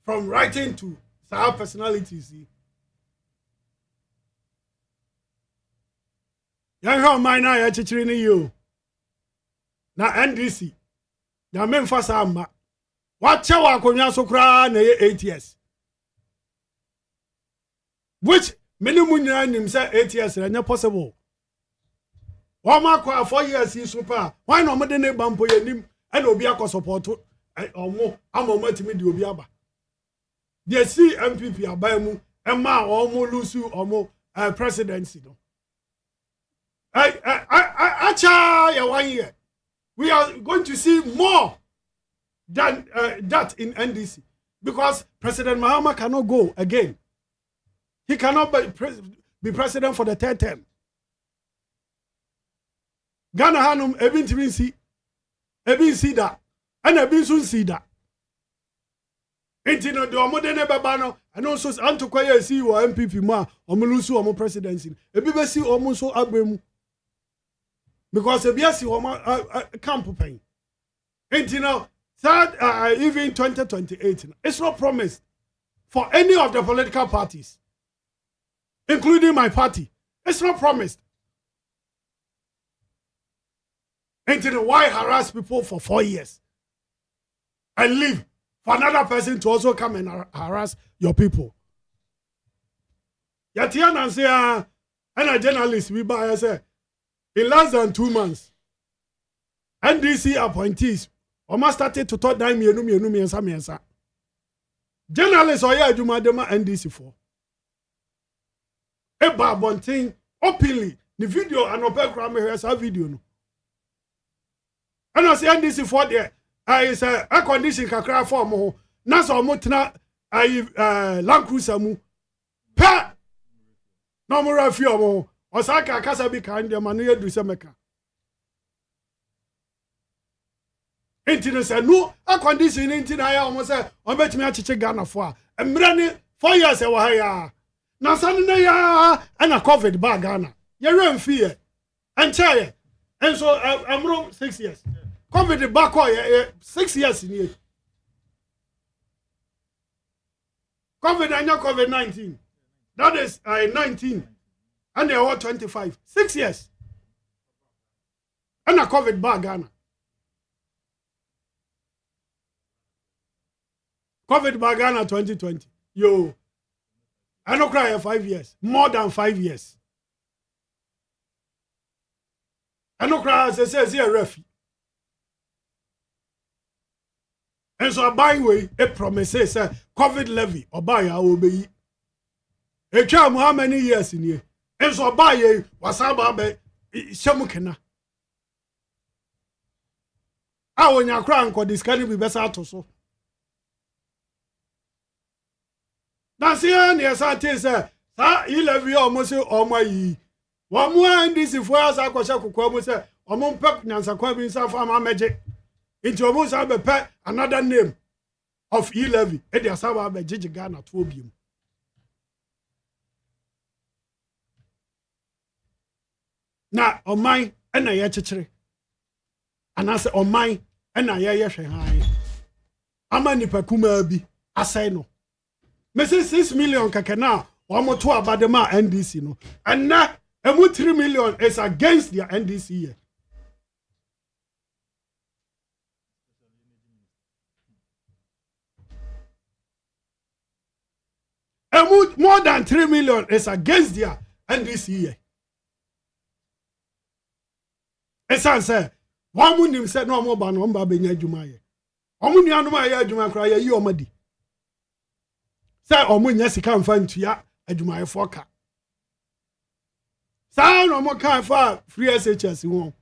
from writing to our personalities. Young how mine I chichiri you. Na NDC. Ya memfasa amma. Wacha wa konya so kra na 8 years. Which minimum nim say 8 years na possible. Wama kwa 4 years is super. Why no mede ne bampo yanim and obi akọ support omo amomati di obi aba. They see MPP abamu emma omo lusu omo presidency no. Acha ya 1 year. We are going to see more than that in NDC because President Mahama cannot go again. He cannot be president for the third term. Ghana hanum ebin see that and ebin soon see that. Enti no de omode ne beba no and also antokoye see wo MPP ma omulusu omo presidency ebi be see omo so abremu because ebi see omo camp pen. Enti no third even 2028 it's not promised for any of the political parties including my party. It's not promised. Enti why harass people for 4 years and leave for another person to also come and harass your people? Yatiana say, and a journalist, we buy say, in less than 2 months, NDC appointees almost started to talk down me and some. Journalists are here, Jumadema NDC for. Eba Bonting openly, the video and open grammar here's a video. No. And I say NDC for there. I say a condition kakra for mo. Na so mo tena Land Cruiser mu. Pa. No more afio mo. Osaka kasa bi kan de manu yedu se meka. Enti say no a condition enti na ya mo say on betimi a chiche Ghana for a. Emra ni 4 years e wa ha ya. Na sanu na ya ana COVID ba Ghana. Ye ran fie. Enche. And so I'm wrong 6 years. COVID back 6 years in here. COVID and COVID-19. That is 19. And they are 25. 6 years. And a COVID back Ghana. COVID back Ghana 2020. Yo. I don't cry 5 years. More than 5 years. I don't cry as I say here refi. And so I buy way a promise say COVID levy or buy I will be. A child how many years in here? And so I buy a wasaba shamukena. I when you cry and this can be better to so. That's here near Sati say, he levy almost all my ye. One more and this if we as I was a cook say, or mon peck Nansa Quabin Safama magic. Into almost have a pet another name of E-Levy. And there's our Gigi Ghana Tobium. Now, on mine, and I yet and I say, on mine, and I yet high. Amani Pacuma be, I say no. Mrs. 6 million kakana, or more to about the ma NDC no. And now, and 3 million is against the NDC here. And more than 3 million is against their NDC year. And so say, one woman said no more ban on Babina Jumaye. Omuni Anuma Juma cry you omadi. Say Omun yes can find to ya a Jumaya foka. Say no more can for free SHS won.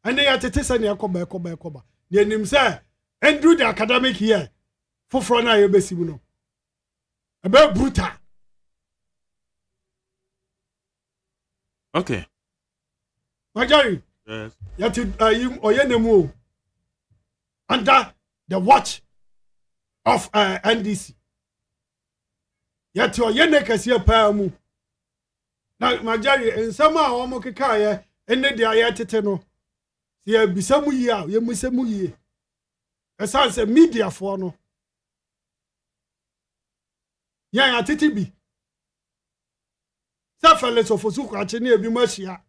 And they are to test and Yakoba. The name say, and do the academic year for Frona Yebesimuno. About brutal. Okay. Majari. Yes. Yet you or yenemu under the watch of NDC. Yet your yenekas here pamu. Now Majari and somehow Omokaya and the ayateno. Here be some year, you must say muye. As I say media for no. Ya titibi. Safeles of Osuka Chene bi Masia.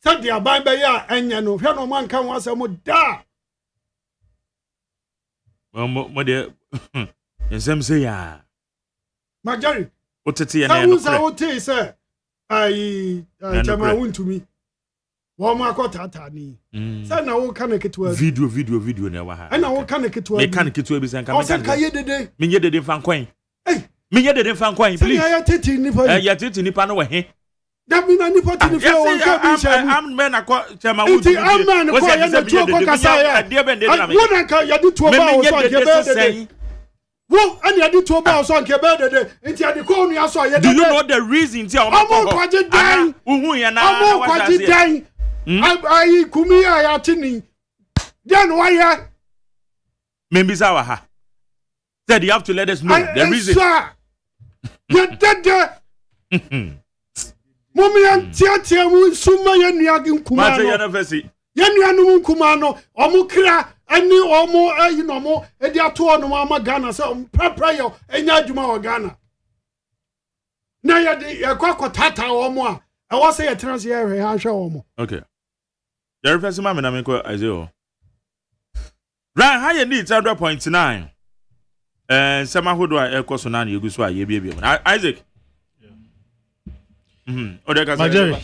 Said the Abamba ya enya no. Hwe no man kan wasa mo da. Mo de ensem say ya. Majari. Otete ya na no. Sa wote say ai chama wuntumi. Wo ma akotata ni. Say na wo kan ketwa. Video na wa ha. Na wo kan ketwa. Me kan ketwa bi san kan me kan. O ka ye dede. Me ye dede fan kwan. Hey. Me ye dede fan kwan please. Ya tete nipa. Ya tete nipa no we he. That mean any part in the field on cabin. I'm men akwa chama wuntumi. I'm man ko ya na tuo ko kasa ya. Wo na ka ya di tuo ba o so ke be dede. Wo and ya di tuo ba o so ke be dede. Nti ya di ko nu aso ya dede. Do you know the reason ti o ma ko? Amo kwaje dan. Uhun ya na. Amo kwaje dan. Ai kumi ya tini. Then why ya? Membisa wa ha. Said you have to let us know the reason. Sir. You dede. Mommy and Tia mu suma ya nua nkuma no. Ma ya na fesi. Ya nua no nkuma no. Omo kra ani omo ayi no mo e di ato no ma Ghana say prepare yo enya adwuma wa Ghana. Na ya di ya kwakotata omo a e wo say ya trans ya hwe ha hwe omo. Okay. The reference ma me na me ko azeo. Right how you need 100.9. Sama hodo a ekoso na na yeguso a ye bia. Isaac. Majeri.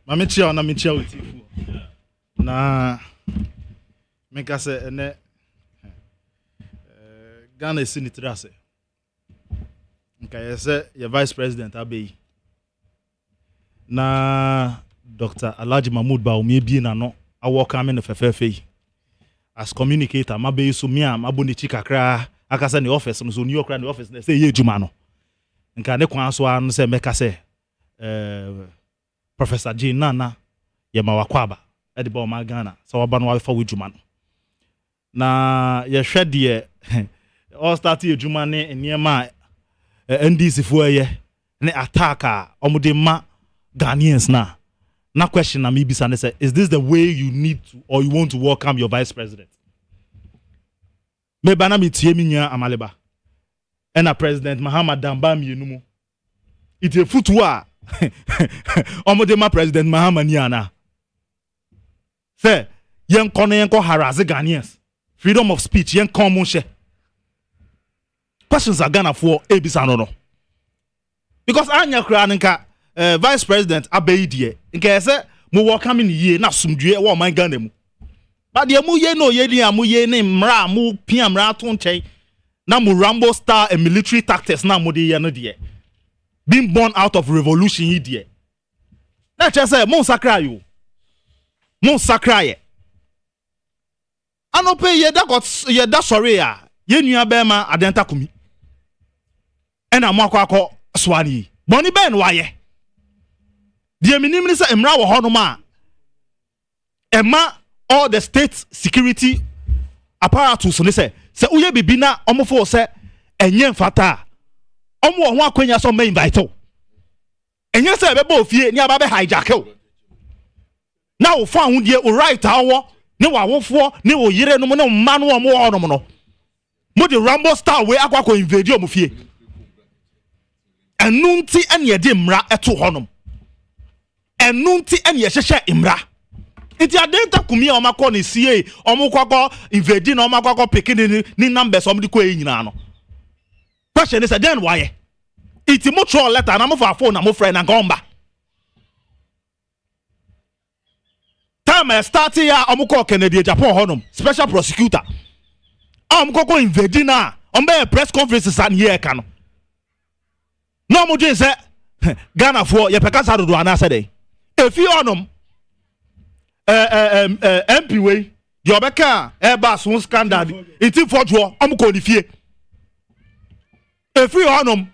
Mami chia na mi chia utifu. Na meka se ene Ghana esi ni trase. Nka yese ye vice president abeyi. Na Dr. Alhaji Mahmoud Ba omi ebie na no awoka me no fefefe as communicator mabeyi so me am aboni chikakra akasa ni office no so ni okra ni office na say ye ejuma no. Nka ne kwan so an se meka se Professor J Nana yema wakwaba ediba o ma Ghana so waba no wafa wujuma no na ye hwede all start ejuma ne niema NDC fo ye ne attack a omode ma Ghanaians na na question na me bisa ne say is this the way you need to or you want to welcome your vice president me bana me tie me nya amaleba and a president Mahama Damba mi enumu it a futu a omode ma president Mahama ni ana say yen kono harass Ghanaians freedom of speech yen kon mo hye questions are Ghana for ebisa no because anya kra nka vice president abeidie nka say mo welcome ni ye na sumdue wo man Ghana mu but de mu ye no ye ni amu ye ni mra mu pia mra to nchen na mu Rambo star and military tactics na mo de ye no de being born out of revolution he de na che say mo sakra yo mo sakra ye anope ye da got ye da sorry a ye nua be ma adenta kumi ena mo akwa swani boni ben wa ye de minim ni say emra wo hono ma ema all the state security apparatus ni say uye bibi na omofo say enye mfata omo ho akwanya so me invite o enye say be ba ofie ni aba be hijack o na wo fa ho die o right awo ni wa wofo ni wo yire no mo ne mma no omo ho no mo no mo de Rambo star we akwa ko invade o mo fie enunti ene ye de mra eto ho no enunti ene ye hyehye imra iti adenta kumi o makọ ni sie o mo kwakọ invade na o makọ pikin ni numbers o mo di ko nyina no question is then why iti mo throw letter na mo fa phone na mo friend na gomba time start ya o mo ko Kennedy Japan honum special prosecutor o mo ko invade na o be press conference san here ka no no mo dwen say Ghana for ye peka sa dodo ana say dey efi honum MP way your beka eba so scandal iti fodwo am ko ni fie every honum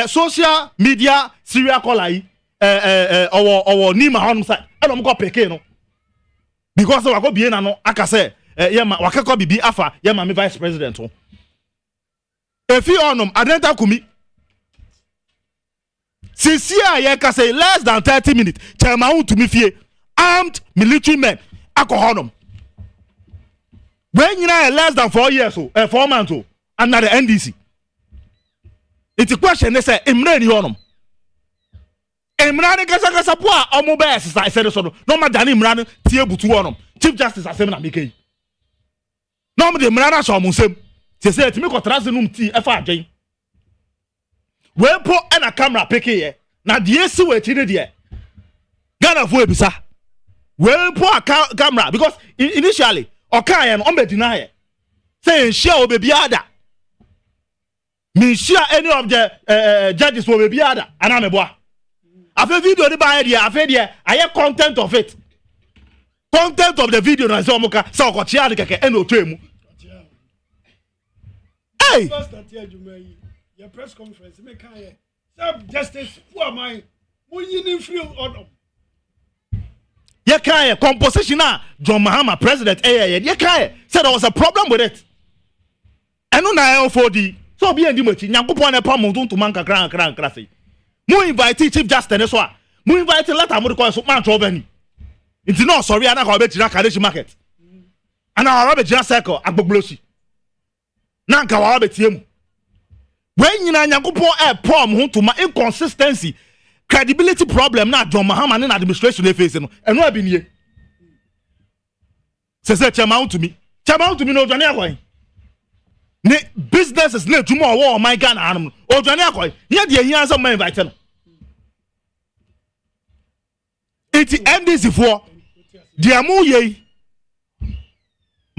social media serial caller yi owo ni ma honum say elom ko peke no because wa ko bie na no aka say ye ma wa keko bibi afa ye ma me vice president o every honum adenta kumi sisia ye ka say less than 30 minutes chairman to me fie armed military men alcohol when you know less than 4 years 4 months under the NDC it's a question they say imre ni honum imra ni kasa po a omo be exercise say so no ma dani imra ni tie butu honum chief justice asem na mekei no mo de imra na so mo nsem say timi ko trase num ti e fa adwen we po na camera peke ye na de esi we ti de Ghana fo ebisa we po camera because initially okan no on be deny say share o baby ada me share any of the judges wo baby ada ana me boa afa video ni ba here afa there aye content of it content of the video na say omuka say okochia de keke eno twemu hey your press conference make here sub justice who am I munyin free on ye kai composition na John Mahama president ye kai said there was a problem with it enu na for so be endi machi nyankopon na pa mo to man kakra say mo invite chief justice so a mo invite letter mo ko so man trouble nti no sorry ana ka obetira kadeshi market ana wa obetira circle agboglosi na nka wa obetie mu when nyina nyankopon prom ho to ma inconsistency credibility problem na John Mahama in administration e face no eno abi nie say chairman to me no dwane akoy ne businesses na tumo owo my Ghana anum o dwane akoy ye de ehia so man invite no it NDC for de amu ye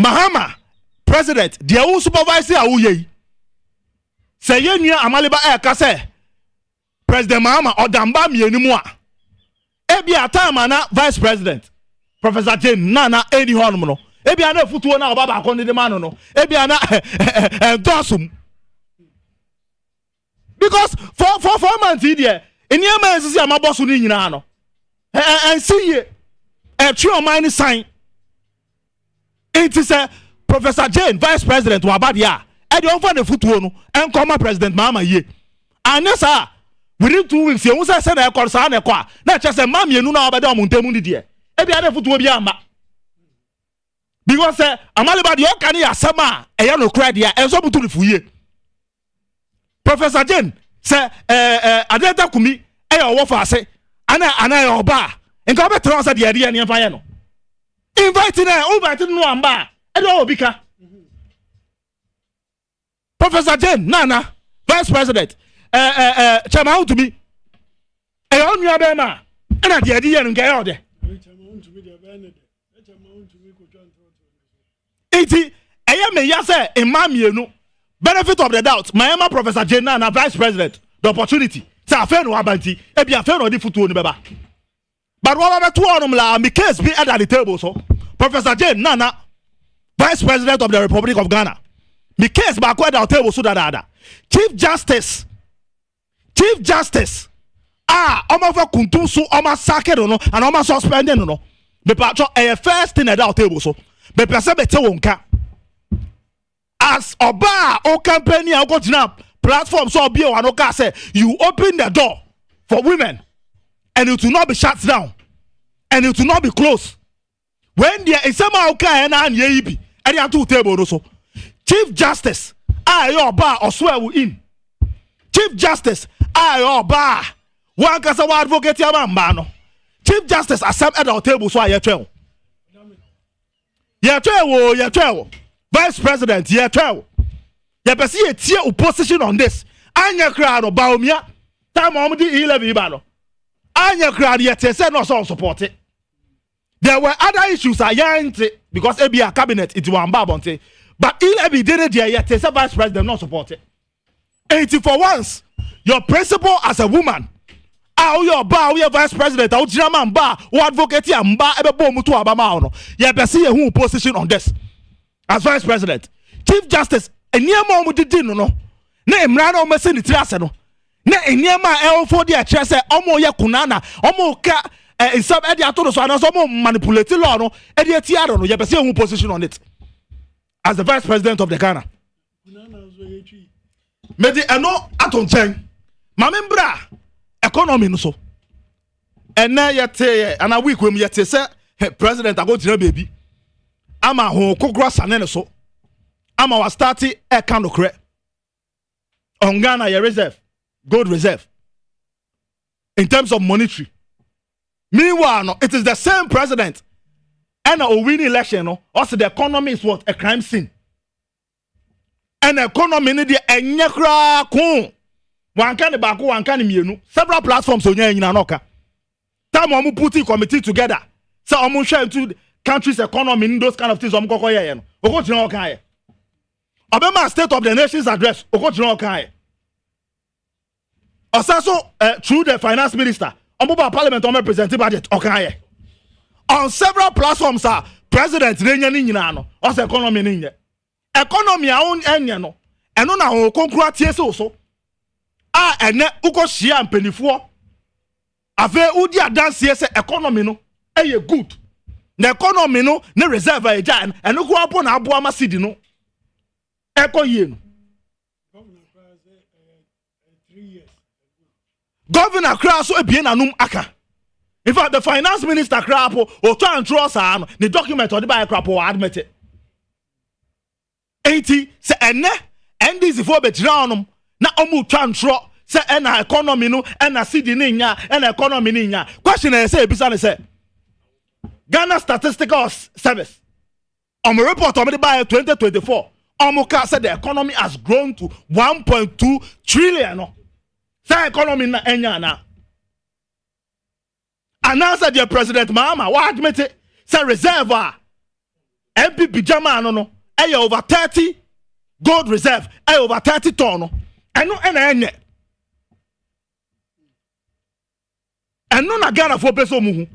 Mahama president de awu supervisor awu ye say ye nua amaleba ka say President Mahama odamba mienimu a ebi atama na vice president Professor Jane na eni honum no ebi ana futuo na obaba akon de man no ebi ana endosum because for months here eni ama sisi amaboso ni nyina no see ye three o mine sign it is Professor Jane vice president wa badia e de onfa na futuo no enkoma President Mahama ye anesa within 2 weeks you say say na ekọ sa na ekọ na che say ma mienu na obede omuntemu ndi de e bia na futuo bia ama because amaliba de oka ne asema eya no cry dia enso butu rifuye Professor Jane say adeta kumi eya owo fa ase ana ya oba nka be tron say de ne fa ye no invite no amba e do obika Professor Jane Nana Vice President chairman to me eya onua be ma na de ye no nka ye ode iti eye me ya say imamienu benefit of the doubt my ema Professor Jane Nana Vice President the opportunity say afa no abanti e bia afa no di futuo ni beba but what about two onum la me case be at the table so Professor Jane Nana Vice President of the Republic of Ghana me case ba kwa at the table so that Chief Justice omo fa kuntum so omo sake no and omo suspended no me patcho e first thing at the table so be person bete wonka as oba o company a go platform so be one o ka say you open the door for women and it will not be shut down and it will not be closed when there is some o ka na an ye bi e dey to table no so Chief Justice your bar or swear we in Chief Justice your bar one ka say advocate ya mamba no Chief Justice accept at the table so aye twen yeah, Vice President, yeah, you can see a tier opposition on this. Anya crowd of Baumia, time on the 11 bano. Anya crowd yet said no so support it. There were other issues I yan't because it be a cabinet, it was Babonte. But 11 did it yet, Vice President not support it. 80 for once, your principle as a woman. Your bar, your Vice President, our German bar, or advocate, and bar, ever bomb to Abamano. You can see who position on this as Vice President. Chief Justice, a near moment did no. Name Rano Messin Trasano. Ne near my L for the chess, Omo Yakunana, Omo Ka, in some ediators, and Omo manipulated law, no, Ediatiano, you can see who position on it as the Vice President of the Ghana. Medi ano aton chen. Mamembra economy no so. And now yet and a week when yet say President I go to baby. Ama ho kokra sanene so. Ama was starting a kind of credit. On Ghana your reserve, gold reserve. In terms of monetary. Meanwhile, no, it is the same president. And a winning election, no, also the economy is what? A crime scene. And the economy need the enyekra kun. One can baku, one can mienu. Several platforms on your noka. Time omu putting committee together. So omu share into country's economy in those kind of things. Omu koko ye no. Oko chino okaye. Obama State of the Nation's address. Oko chino okaye. Also, through the finance minister, omu ba parliament omu representative budget okaye. On several platforms, president renya ni nyina no. Also economy ni nye. Economy a on enya no. Eno na ho konkra tie so. Ene uko shia mpenifo. Ave udi adanse se economy no eye good. Na economy no ne reserve eja eno ko apo na abo ama sidi no. Eko ye no. Governor Kra so ebie nanum aka. In fact, the finance minister Krapo or try and draw some the document or the buy Krapo admit it. 80 say ene NDC for betronom na omu try and draw say ena economy no ena city ni nya ena economy ni nya. Question is say bisa say Ghana Statistical Service report on the buy 2024 Omuka said the economy has grown to 1.2 trillion. No. Say economy na enya na. Announce the President Mahama, what admit it? Say reserve MP Bijama no eh over 30 gold reserve, over 30 ton. I know ene. And no na Ghana for peso muhu.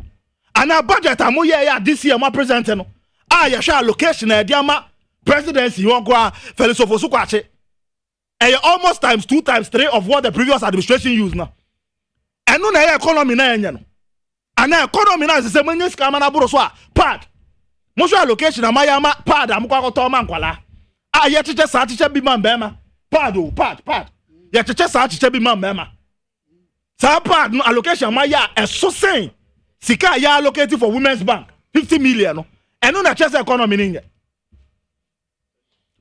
And our budget amu ya this year ma present no. Ya sha allocation e dia ma presidency you go Felisofo Kwache. Almost times 2 times 3 of what the previous administration used now. And no na economy na enya no. And now economy now is the same scam na buro so pad. Most allocation amayama pad amukwa to man kwala. Ye cheche sa cheche bi man bema. Pad. Ye cheche sa cheche bi man bema. saa part no allocation ma ya eso sen sika ya allocated for women's bank 50 million no eno na chese economy ni nye